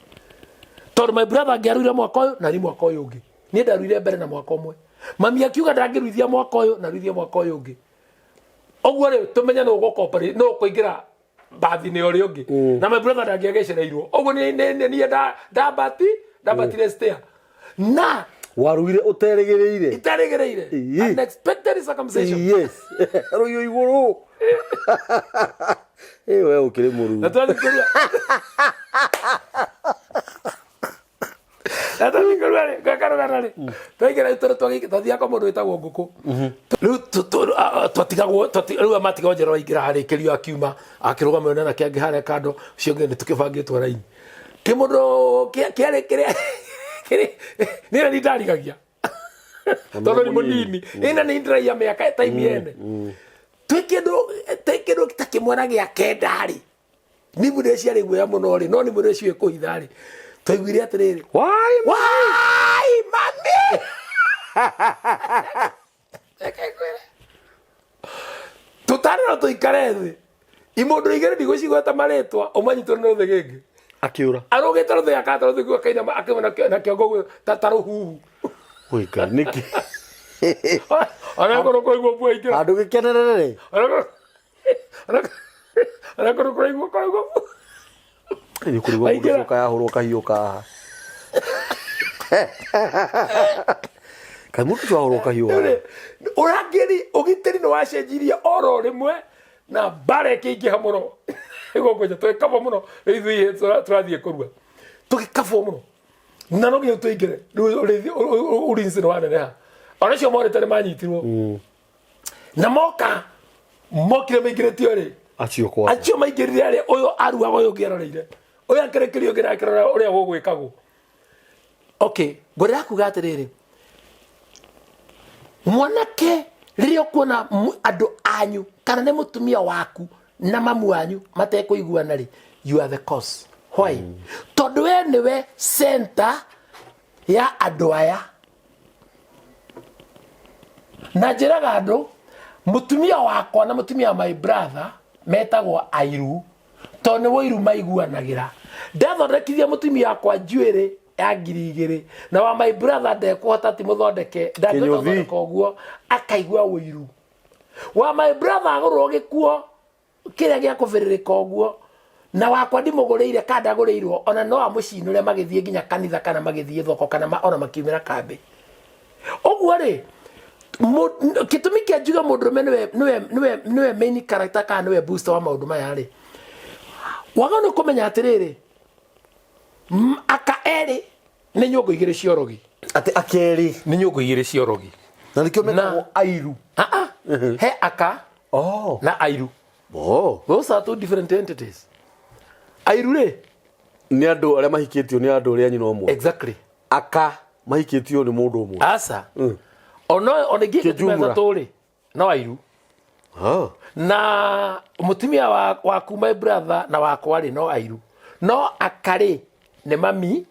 tondũ my brother angĩaruire mwaka ũyũ na niĩ mwaka ũyũ ũngĩ niĩ ndaruire mbere na mwaka ũmwe mami akiuga ndangĩruithia mwaka ũyũ na ruithia mwaka ũyũ ũngĩ ũguo rĩ tũmenya nũ ũgũkoparĩ nũ ũkũingĩra bathi-inĩ ũrĩa ũngĩ na my brother ndangĩagecereirwo ũguo niĩ ndabatire stair na waruire ũterĩgĩrĩire iterĩgĩrĩire unexpected circumcision yes rũiyo igũrũ we ũkĩrĩ mũru na twathikorua rĩ gakarũgana rĩ twaingĩra tũrĩ twathiaga kwa mũndũ wĩtagwo ngũkũ rĩu twatigagwo rĩu amatigagwo njĩra waingĩra harĩkĩrio akiuma akĩrũgama mwena nake angĩ harĩa kando ũcio ũngĩ nĩ tũkĩbangĩtwo raini kĩmũndũ kĩarĩ kĩrĩa nĩna nĩ ndarigagia tondũ nĩ mũnini ĩna nĩ ndĩraia mĩaka time yene twĩ kĩndũ takĩmwana gĩa kenda rĩ nĩ mũndũ ciarĩ guoya mũno rĩ no nĩ mũndũ ũcio kũhitha rĩ twaiguire atĩrĩrĩ wai mami tũtarĩro tũikare thĩ imũndũ igĩrĩ ndigũcigweta marĩtwa ũmanyitwo nĩ rũthĩ gĩngĩ akĩũra arũgĩte rũthĩ akata rũthĩ guo kaina akĩmena na kĩongo guo ta rũhuhu ũika nĩkĩ anakorwo kũigua mbua ingĩra handũ gĩkenerere anakorwo kũigua nĩ kũrigwo mũndũ coka yahũrwo kahiũ kaha kaĩ mũndũ wahũrwo kahiũ ũrangĩri ũgitĩri nĩ wacenjirie oro rĩmwe na mbara ĩkĩingĩha mũno ĩgũkũnja tũgĩkaba mũno ithuĩ tũrathiĩ kũrua tũgĩkabwo mũno na no nginya tũingĩre ulinzi nĩ waneneha ona cio morĩte nĩ manyitirwo na mokire maingĩrĩtio rĩ acio maingĩrire rĩ ũyũ aruaga ũyũ ũngĩ aroreire ũyũ akĩrĩkĩrio ũngĩ nakĩrora ũrĩa gũgwĩkagwo okay ngwĩrĩra kuga atĩrĩrĩ mwanake ririo kuona andu anyu kana ne mutumia waku na mamu wanyu matekuiguana ri, you are the cause. Why? Tondu we niwe center ya andu aya. Na njiraga andu mutumia wakwa na mutumia wa my brother metagwo airu to ni woiru maiguanagira. Ndathondekithia mutumia wakwa njuiri ya 2,000 na wa my brother ndekuhota ti muthondeke ndangithondeka uguo akaigua woiru. Wa my brother agurwo gikuo kiria gia kuviririka uguo na wakwa ndimuguriire kada aguriirwo ona no amucinure magithie nginya kanitha kana magithie thoko kana ona makiumira kambi. Uguo ri kitumi kia njuga mundurume niwe main character kana niwe booster wa maundu maya ri, wagano kumenya atiriri aka eri ni nyongo 2 ciorogi. Ati akeri ni nyongo 2 ciorogi na nikio metagwo airu. He aka na airu. Those are two different entities. Airu ri ni andu aria mahikitio ni andu aria nyina omwe. Exactly. Aka mahikitio ni mundu omwe. Asa ono gike tumeza tuli no airu. Na mutumia wa my brother na wakwa ri no airu. No akari ni mami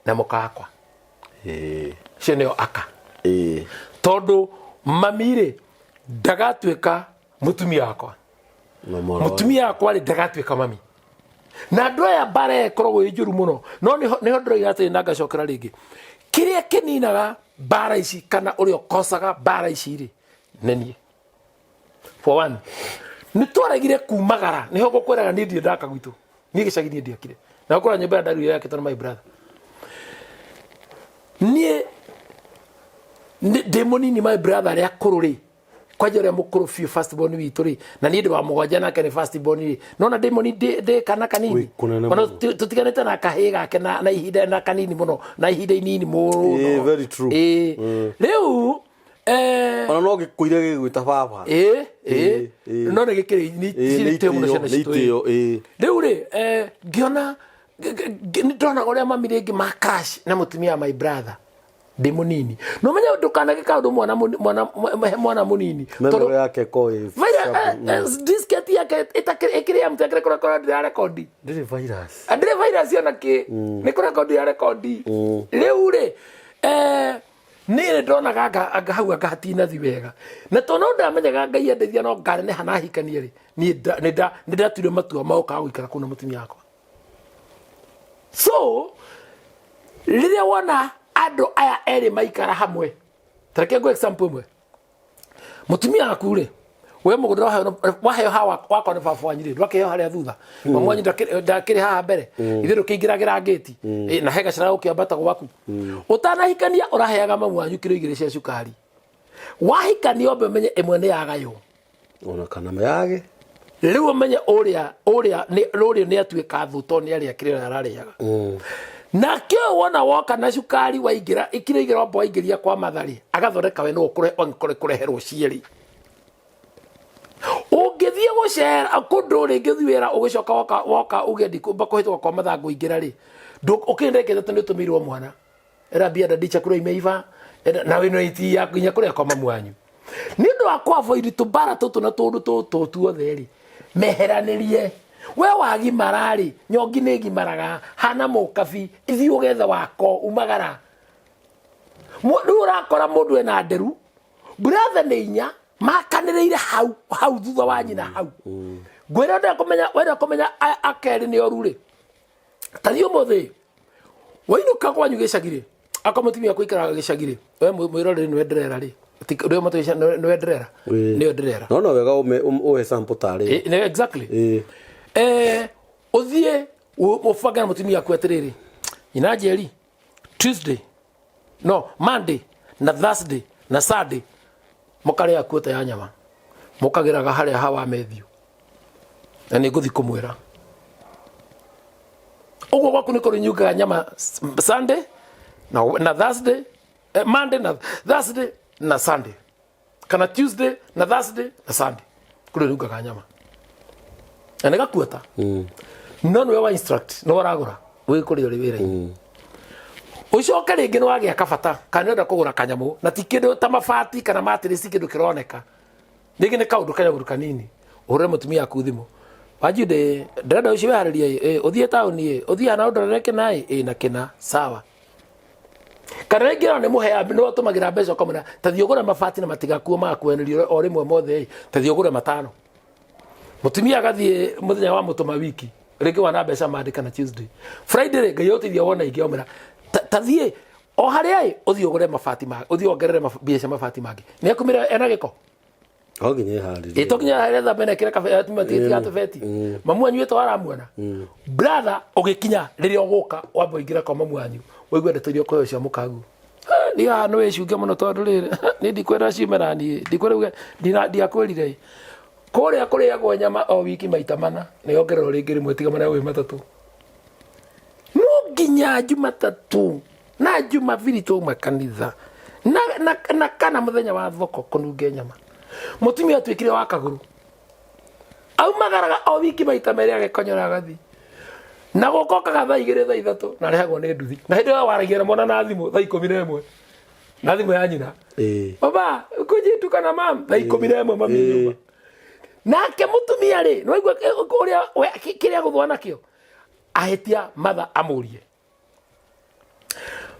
na mukakwa. Cio aka. Tondu mami ri ndagatwika mutumia wakwa. Mutumia wakwa ri ndagatwika mami. Na andu aya bare korogwo injuru muno no niho ndoiga ati ndangacokera ringi. Kiria kininaga bara ici kana urio kosaga bara ici ri nenie. For one, ni twaragire kumagara niho gukweraga ni ndie ndaka gwitu ni gicagi ni ndiakire na gukora nyumba ya ndaru yake tona my brother nie demoni ni my brother ya kururi kwa jore mukuru fi first born witu ri na ni ndi wa mugonja nake ni first born ri nona demoni de kana kanini ona tutiganete na kahiga ke na ihinda na kanini muno na ihinda inini muno. Very true. Riu ona no gikuire gigwita baba no ne gikiri ni temu no ciana citu riu ri ngiona ndona uria mami ringi ma crash na mutumia my brother demonini no menya ndukanage kaundu mwana munini toro yake ko disket yake itakire mtakire kora ya record ndire virus yona ki ni kora record ya record riu ri ni ndona gaga hau agatina thi wega na to no ndamenyaga ngai endethia no ngare ne hana hikanie ri ni ndatire matua mauka gwikara kuna mutumia wakwa. So riria wona ando aya eri maikara hamwe tareke go example mwe mutumia waku ri we mugudira waheo hawa wako ni baba wanyu ri ndwakeheo haria thutha mwanyu ndakiri haha mbere ithiru kiingiragira gate na hega cira ukiambata gwaku utanahikania uraheaga mamu wanyu kiro 2 cia cukari wahikania ombe menye imwe ni yagayo ona kana mayage riu umenye uria ni atuika thuto ni aria kiro arariaga na kio wona woka na cukari waingira ikire igiro mbo waingiria kwa mathari agathoreka we no kureherwo cieri ungithie gucera kundu ringithiwira ugicoka woka ugendi kumba kuhitwa kwa mathangu ingira ri ukindekete tu nitumirwo mwana era bia ndicha kuro imeiva na we no iti ya kinya kuria kwa mamu wanyu nindu akwa avoid tubara tutu na tundu tutu tuothe ri meheranirie we wagi marari nyongi ni gimaraga hana mukabi ithi ugetha wako umagara mundu urakora mundu ena nderu brother ni inya makanireire hau thutha wa nyina hau gwira wenda kumenya akeri ni orure tathio mothe wainuka kwanyu gicagire akamutimia kuikara gicagire we mwirore ni wenderera ri ndio matoisha ni wenderera ni wenderera no wega uhe sample tare exactly uthie ufaga mutimia ku atiriri ina jeri Tuesday no Monday na Thursday na Saturday mukare akuota ya nyama mukagiraga haria hawa methio na ni nguthi kumwira ugo gwaku ni kurinyuga nyama Sunday na Thursday Monday na Thursday na Sunday kana Tuesday na Thursday na Sunday kurinyuga nyama anega kuota no we wa instruct no waragura we kuri uri wira ucoke ringi no agia kabata kana nda kugura kanyamu na ti kindu ta mabati kana matirisi kindu kironeka ringi ni kaundu kanyamu kanini ure mutumia aku thimu wajude ndenda ucio hariria uthie tauni uthia na ndoreke nai na kina sawa kana ringi no muhea no tumagira mbeca komuna ta thiogura mabati na matigakuo makwenelio o rimwe mothe ta thiogura matano mutumia agathie muthenya wa mutuma wiki ringi wana mbeca mandika na Tuesday Friday ngai utithia wona ingiomera tathie o haria uthio ugure mabati ma uthio ongerere mabia mabati mangi ni akumira ena giko oginye harire itokinya haria tha bene kira kafe atumati gato feti mamu anyu eto aramuona brother ugikinya riria uguka wambo ingira kwa mamu anyu waigwa ndeterio koyo cia mukagu ni no wecunge muno tondu riri ni ndikwera cimerani ndikwera ndiakwirire kuria kuriagwo nyama o wiki maita mana ni ongerero ringi rimwe tiga mana we matatu nginya Jumatatu na Jumapili tu makanitha na kana muthenya wa thoko kununge nyama mutumia twikire wa kaguru au magaraga o wiki maita meri agekonyora gathi na gokokaga thaa 2 thaa 3 na rehagwo ni nduthi na hindi wa waragia na mwana na thimu thaa 11 na thimu ya nyina baba kujitu kana mam thaa 11 mami nake mutumia ri no igwa uria kiria guthwana kio ahetia matha amurie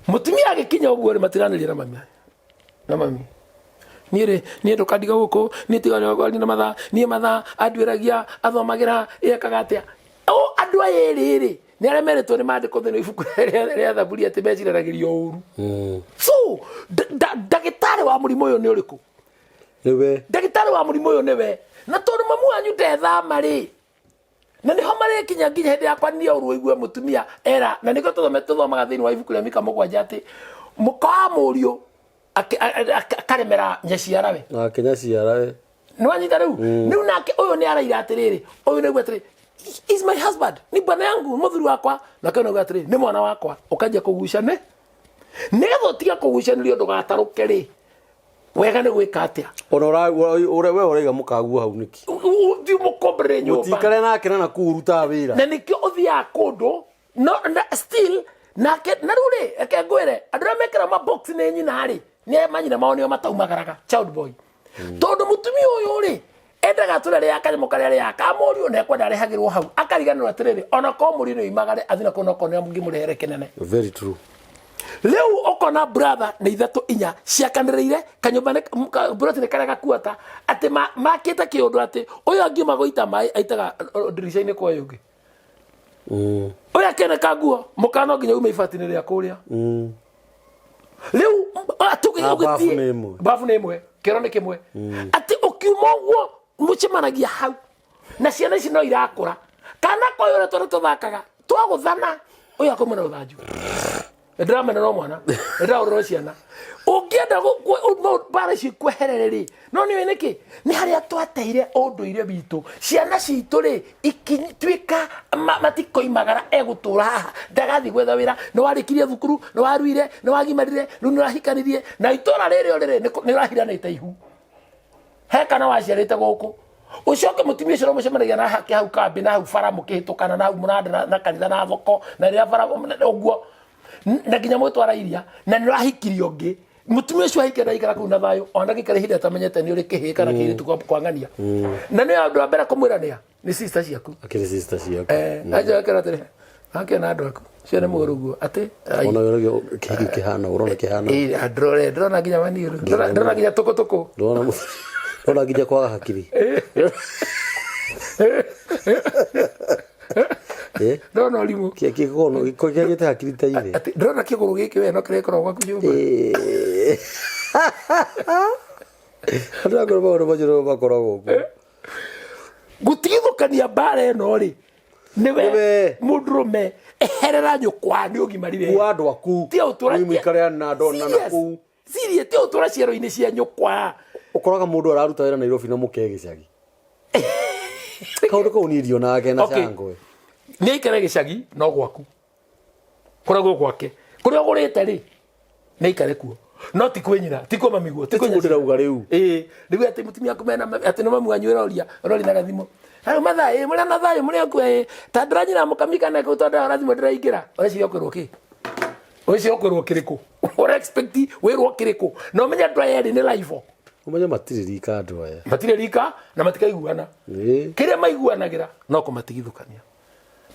mutumia agikinya uguo ri matiranĩria na mami niĩ ndũkandiga gũkũ niĩ tigana gwani na matha niĩ matha andwĩragia athomagira ekaga atĩa andũ aya erĩ nĩ arĩa meretwo nĩ mandĩko thĩinĩ ibuku rĩa Thaburi atĩ meciragĩrio ũru so ndagĩtarĩ wa mũrimũ ũyũ nĩ ũrĩkũ nĩwe ndagĩtarĩ wa mũrimũ ũyũ nĩwe na tondũ mamu wanyu ndethama rĩ na niho marekinya nginya hindi yakwa ni oru igwe mutumia era na niko tuthomaga thĩinĩ wa ibuku rĩa Mika 7 ati muka murio akaremera nyaciara we nyaciara we no anyita riu nake uyu ni araira atiriri uyu niguo atiri is my husband ni bwana yangu muthuri wakwa na kana uga atiri ni mwana wakwa ukajia kugucane nigetha utiga kugucanirio ndugataruke ri wega ni gwika atia onora we uraiga mukagu hau niki ndi mukombre nyumba mutikare nake na kuruta wira na nikio uthia kundu no still nake na rure eke ngwire andura mekera ma box ne nyina ri ni manyina mao nio mataumagaraga child boy tondu mutumia uyu ri endaga turere yakanyamo karere yakamuri one kwenda rehagirwo hau akariganirwo atiriri ona ko muri no imagare athina kuno kono mungimurere kenene very true leo okona brother na ithatu inya ciakanĩrĩire kanyumba ne brother ne karaga kuata ati makita kiundu ati uyu angiuma goita mai aitaga dirisha-inĩ kwa yungi uyu akene kaguo mukano nginya ume ifatini ria kuria leo atugigitie bafu ne imwe kirone kimwe ati ukiuma uguo mucemanagia hau na ciana ici no irakura kana koyo tondu tuthakaga twaguthana uyu akomana uthanju drama na mwana nda urociana ungienda bara ci kweherereri no ni weneki ni haria twateire unduire bitu ciana citu ri ikitwika matikoimagara egutura haha ndagathi gwetha wira no warikirie thukuru no waruire no wagimarire no nurahikanirie na itora riri ni rahiranite ihu hekana waciarite guku ucoke mutumia ciro mucemanagia na hake hau kambi na hau bara mukihitukana na hau munanda na kanitha na thoko na ria bara uguo na ginya mutwara iria na nirahikirio ngi mutumia cio ahikira ikara ku na thayo ona gikare hinde atamenyete ni uri kihi kana kiritu kwangania na ni andu ambere kumwirania ni sister ciaku akiri sister ciaku aja kara tere hake na andu aku ciana muruguo ati ona yoro kiki kihana urona kihana ndrona ginya maniru ndrona ginya toko ndrona ginya kwa hakiri ndona olimu kikono gikokiagite hakiri ta ile ati ndona kiguru giki we no kirekoro gwaku nyumba ndagoro baworo bajiro bakoragwo gutigithukania bare no ri niwe mudrume eherera nyukwa ni ugimarire kwa andu aku ti utura mwikare na ndona na ku sirie ti utura ciero-ini cia nyukwa ukoraga mundu araruta wira Nairobi na mukegicagi kaundu ko unirio nake na cangwe ni ikare gicagi no gwaku kuragwo gwake kuria gurite ri ni ikare kuo no ti kwenyira ti kwa mamiguo ti kunyira uga riu riu ati mutumia kumena ati no mamu anyu roria rori na gathimo hayo mathae muri na thayo muri aku ta ndiranyira mukamika na ko tonda rathimo ndiraingira uraciria kwirwo ki Ocio okorwo kiriko. Ora expect wirwo kiriko. No menya ndwa yeri ni live. Umenya matiririka ndwa ya. Matiririka na matikaiguana. Kiria maiguanagira no kumatigithukania.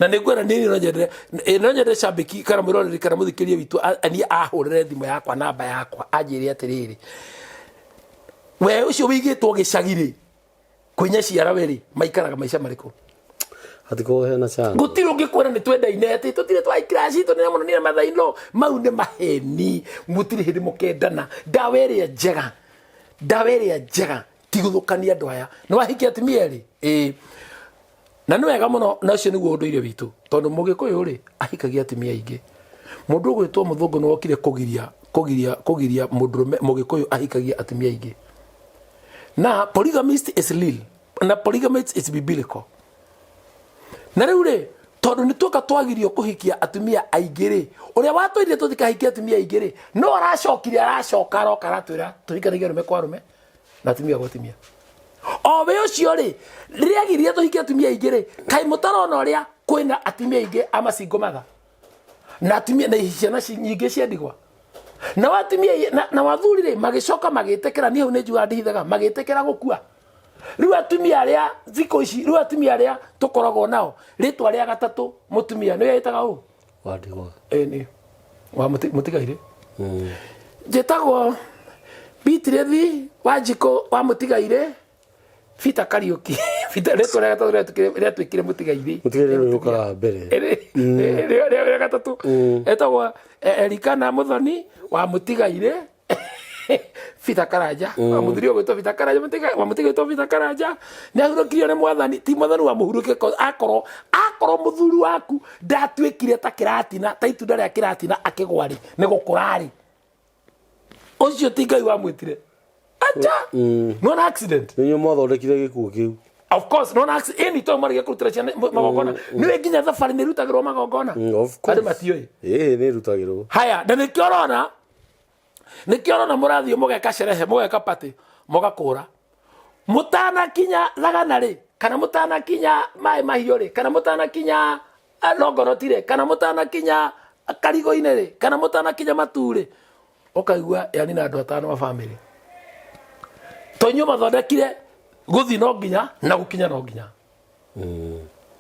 Na nĩngwĩra nĩ nonyende cambĩki kana mũroreri kana mũthikĩria witũ ani ahũrĩre thimũ yakwa namba yakwa anjĩre atĩrĩrĩ we ũcio wĩigĩtwo gĩcagirĩ kwĩnya ciara werĩ maikaraga maica marĩkũ atiko hena chance gũtirĩ ũngĩkwĩra nĩ twendaine atĩ tũtirĩ twaikiraci tũnene mũno nĩ mathaino mau nĩ maheni mũtirĩ hĩndĩ mũkendana ndawa ĩrĩa njega ti gũthũkania andũ aya nĩ wahikia atumia erĩ na nĩ wega mũno na ũcio nĩguo ũndũire witũ tondũ mũgĩkũyũ rĩ ahikagia atumia aingĩ mũndũ ũgwĩtwo mũthũngũ nĩ wokire kũgiria mũndũrũme mũgĩkũyũ ahikagia atumia aingĩ na polygamist is real na polygamist is biblical na rĩu rĩ tondũ nĩ tuoka twagirio kũhikia atumia aingĩ rĩ ũrĩa watũire tũtikahikia atumia aingĩ rĩ no aracoka aroka aratwĩra tũhikanagie arũme kwa arũme na atumia gwa atumia o we ũcio rĩ rĩrĩa agiria tũhikia atumia aingĩ rĩ kaĩ mũtarona ũrĩa kwĩna atumia aingĩ amacingo matha na atumia na ciana nyingĩ cia ndigwa na watumia na wathuri rĩ magĩcoka magĩtĩkĩra niĩ hau nĩ njuga ndihithaga magĩtĩkĩra gũkua rĩu atumia arĩa thikũ ici rĩu atumia arĩa tũkoragwo nao rĩtwa rĩa gatatũ mũtumia nĩ wĩtaga ũũ wandigwa nĩ wa mũtigaire njĩtagwo Beatrice Wanjikũ wa mũtigaire Fita Kariuki Fita rĩtwa rĩa gatatũ rĩa twĩkire mũtigaire mũtigaire ũkaga mbere rĩa gatatũ etagwo Erikana Muthoni wa mũtigaire Fita Karanja wa mũthuri ũgwĩtwo Fita Karanja wa mũtigaire ũgwĩtwo Fita Karanja nĩ ahurũkirio nĩ mwathani ti mwathani wa mũhurũke akorwo mũthuri waku ndatwĩkire ta kĩratina ta itunda rĩa kĩratina akĩgwa rĩ nĩ gũkũra rĩ ũcio ti Ngai wamwĩtire acha no an accident nĩ mwathondekire gĩkuũ kĩu of course no an accident any time marigä kũrutĩra ciana magongona nĩ nginya thabarĩ nĩ rutagĩrwo magongona andũ matiũĩ nĩ rutagĩrwo haya na nĩkĩo ũrona mũrathiĩ mũgeka sherehe mũgeka party mũgakũra mũtanakinya thagana rĩ kana mũtanakinya maĩ mahiũ rĩ kana mũtanakinya Longonoti rĩ kana mũtanakinya Karigũ-inĩ rĩ kana mũtanakinya Matu rĩ ũkaigua yani na andũ atano wa family tonyo mathondekire gũthi no nginya na gũkinya no nginya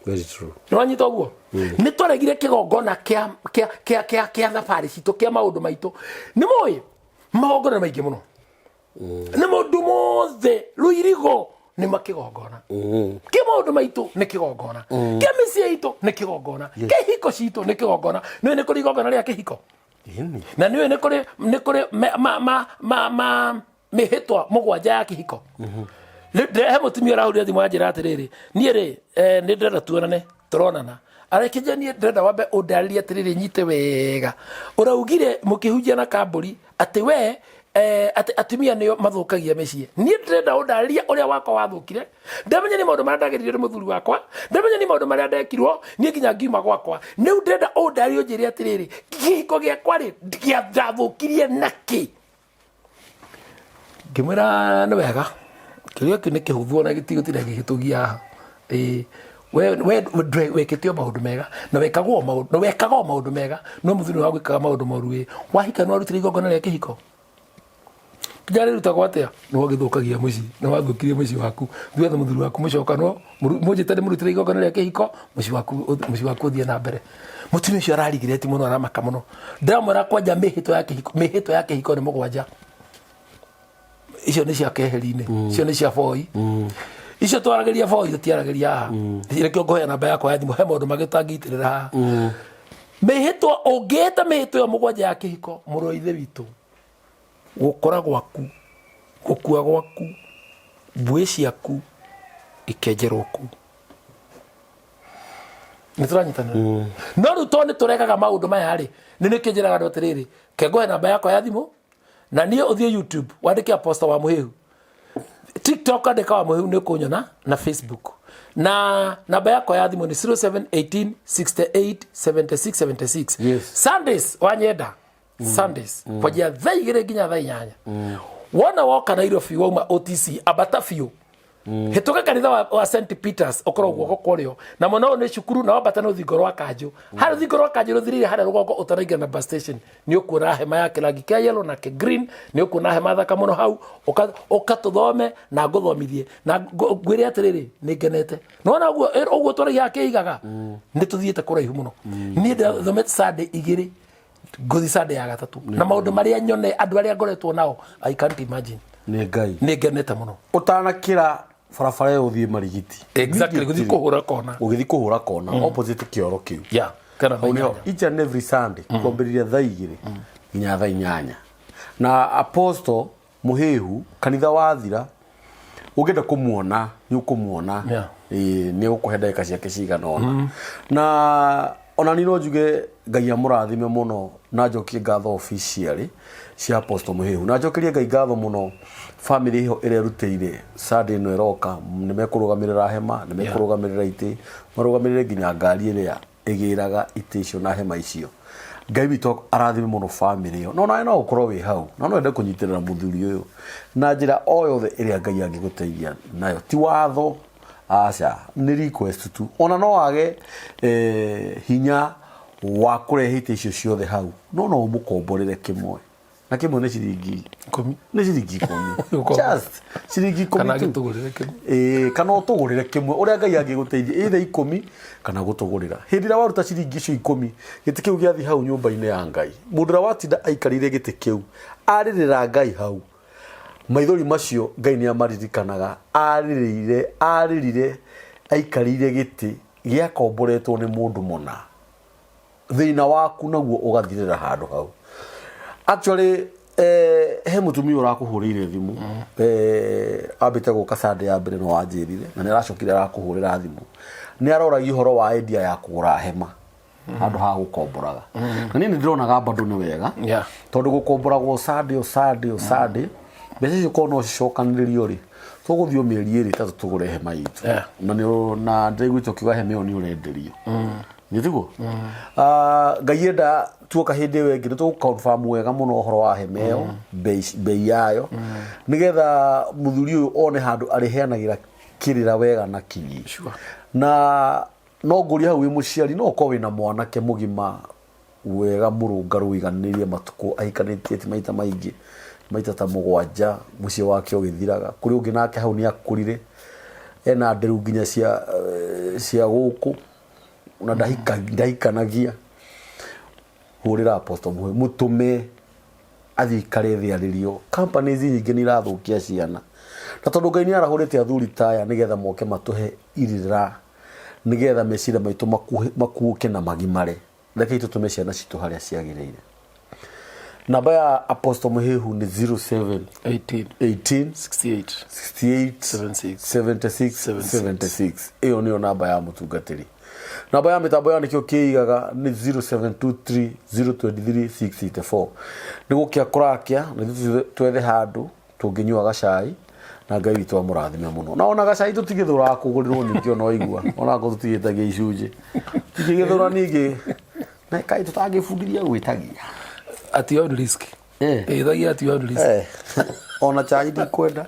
very true nĩ wanyita ũguo nĩ twaregire kĩgongona kĩa thabarĩ citũ kĩa maũndũ maitũ nĩ mũĩ magongona maingĩ mũno nĩ mũndũ mothe rũirigo nĩ makĩgongona kĩ maũndũ maitũ nĩ kĩgongona kĩa mĩciĩ itũ nĩ kĩgongona kĩhiko citũ nĩ kĩgongona nĩ kũrĩ igongona rĩa kĩhiko na nĩ kũrĩ mĩhĩtwa mũgwanja ya kĩhiko he mũtumia ũrahũrire thimũ anjĩra atĩrĩrĩ niĩ rĩ nĩ ndĩrenda tuonane tũronana arekĩnja niĩ ndĩrenda wambe ũndarĩrie atĩrĩrĩ nyite wega ũraugire mũkĩhunjia na kambũri atĩ we atumia nĩo mathũkagia mĩciĩ niĩ ndĩrenda ũndarĩrie ũrĩa wakwa wathũkire ndamenya nĩ maũndũ marĩa ndageririe nĩ mũthuri wakwa ndamenya nĩ maũndũ marĩa ndekirwo niĩ nginya ngiuma gwakwa rĩu ndĩrenda ũndarĩrie ũnjĩre atĩrĩrĩ kĩhiko gĩakwa rĩ ndathũkirie nakĩ ngĩmwĩra nĩ wega kĩrĩa kĩu nĩ kĩhũthũ na gĩtigũtinda gĩgĩtũgia haha we wĩkĩte maũndũ mega na wekaga maũndũ mega no mũthuri wa gwĩkaga maũndũ moru wahika nĩ warutire igongona rĩa kĩhiko nginya rĩrutagwo atĩa nĩ wagĩthũkagia mũciĩ nĩ wathũkirie mũciĩ waku thuothe mũthuri waku mũcoka no mũnjĩte nĩ mũrutire igongona rĩa kĩhiko mũciĩ waku ũthiĩ na mbere mũtumia ũcio ararigire ti mũno aramaka mũno ndamwĩra kwanja mĩhĩtwa ya kĩhiko nĩ mũgwanja icio nĩ cia keheri-inĩ icio nĩ cia boi icio twarageria boi tũtiarageria haha nĩkĩo ngũheana namba yakwa ya thimũ he maũndũ magĩtangĩitĩrĩra haha mĩhĩtwa ũngĩhĩta mĩhĩtwa ĩyo mũgwanja ya kĩhiko mũrũ wa ithe witũ gũkora gwaku gũkua gwaku mbuĩ ciaku ikenjerwo ku nĩ tũranyitanĩra no rĩu to nĩ tũregaga maũndũ maya rĩ nĩ nĩkĩo njĩraga andũ atĩrĩrĩ ke ngũhe namba yakwa ya thimũ na niĩ ũthiĩ YouTube wandĩke Apostle wa Mũhĩhu TikTok andĩka wa Mũhĩhu nĩ ũkũnyona na Facebook na namba yakwa ya thimũ nĩ 0718 68 76 76 yes. Sundays wanyenda Sundays kwajia thaa 2 nginya thaa 8 wona woka Nairobi wauma OTC abata biũ hituka kanitha wa St Peters okoro guoko kurio na mono ne cukuru na wabata no thingo rwa kanju hari thingo rwa kanju ruthirire hari rugongo utarainga na bus station ni ukuona hema ya kirangi kia yellow na ke green ni ukuona hema thaka muno hau ukatuthome na nguthomithie na ngwire atiriri ni ngenete nona uguo twari yake igaga ni tuthiete kuraihu muno ni thomete Sunday igiri ngothi Sunday ya gatatu na maundu maria nyone andu aria ngoretwo nao I can't imagine ni ngai ni ngenete muno utanakira barabara yo uthie marigiti exactly guthi kuhura kona opposite kioro kiu kana onio each and every Sunday kwambiriria thaa 2 nginya thaa 8 na apostle Muhihu kanitha wathira ugenda kumuona ni ukumuona ni ukuhe ndagika ciake cigana ona na ona ni no njuge ngai amurathime muno na njokie ngatho officially cia apostle Muhihu na njokerie ngai ngatho muno family hiyo ire rutire Sunday no eroka ni mekurugamirira hema ni mekurugamirira ite marugamirire nginya ngari iria igiraga ite icio na hema icio ngai witũ arathime muno family hiyo no ukorwo wi hau no ende kunyitirira muthuri uyu na njira o yothe iria ngai angiguteithia nayo ti watho aca ni request tu ona no wage hinya wa kurehe ite icio ciothe hau no umukomborere kimwe na kimwe ni ciringi 10 ni ciringi 10 just ciringi 10 kana gitugurire kimwe kana utugurire kimwe uria ngai angiguteithia either 10 kana gutugurira hindi ra waruta ciringi icio 10 giti kiu giathi hau nyumba-ini ya ngai mundura watinda aikarire giti kiu aririra ngai hau maithori macio ngai ni amaririkanaga aririre aikarire giti giakomboretwo ni mundu muna thina waku naguo ugathirira handu hau actually he mutumia urakuhurire thimu abite guka Sunday ya mbere no wanjirire na ni aracokire arakuhurira thimu ni aroragi horo wa idea ya kugura hema handu ha gukomboraga na ni ndironaga bado ni wega tondu gukomboragwo Sunday mbeca icio kono cicokaniririo ri tuguthio mieri iri tatu tugure hema itu na ndiguito kiuga hema iyo ni urenderio nitiguo ngai enda tuoka hindi wengi tu confirm wega muno horo wa hema iyo bei yayo nigetha muthuri uyu one handu ariheanagira kirira wega na kinyi na no nguria hau muciari no ko wina mwanake mugima wega murungaru iganirie matuko ahikanitie maita maingi maita ta mugwanja mucie wake ogithiraga kuri ungi nake hau ni akurire ena nderu nginya cia guku una ndahikanagia hurira apostle Muhihu mutume athikare thiaririo companies nyingi ni irathukia ciana na tondu ngai ni arahurite athuri taya nigetha moke matuhe irira nigetha mecira maitu makuuke na magimare reke tutume ciana citu haria ciagirire namba ya apostle Muhihu ni 07 18 68 iyo niyo namba ya mutungatiri namba ya mitambo ya nikio kiigaga ni 0723 023 684 nigukia kurakia ni twethe handu tunginyua gacai na ngai witu amurathime muno na ona gacai tutigithura kugurirwo ningi ona igua ona ngo tutigitagia icunje tigithura ningi na kai tutangifundithia gwitagia at your risk thagia at your risk ona chai ndi kwenda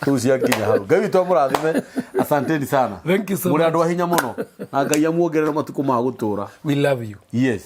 tucia kinya hau ngai witu amurathime asanteni sana thank you so much muri andu ahinya muno na ngai amuongerera matuko ma gutura we love you yes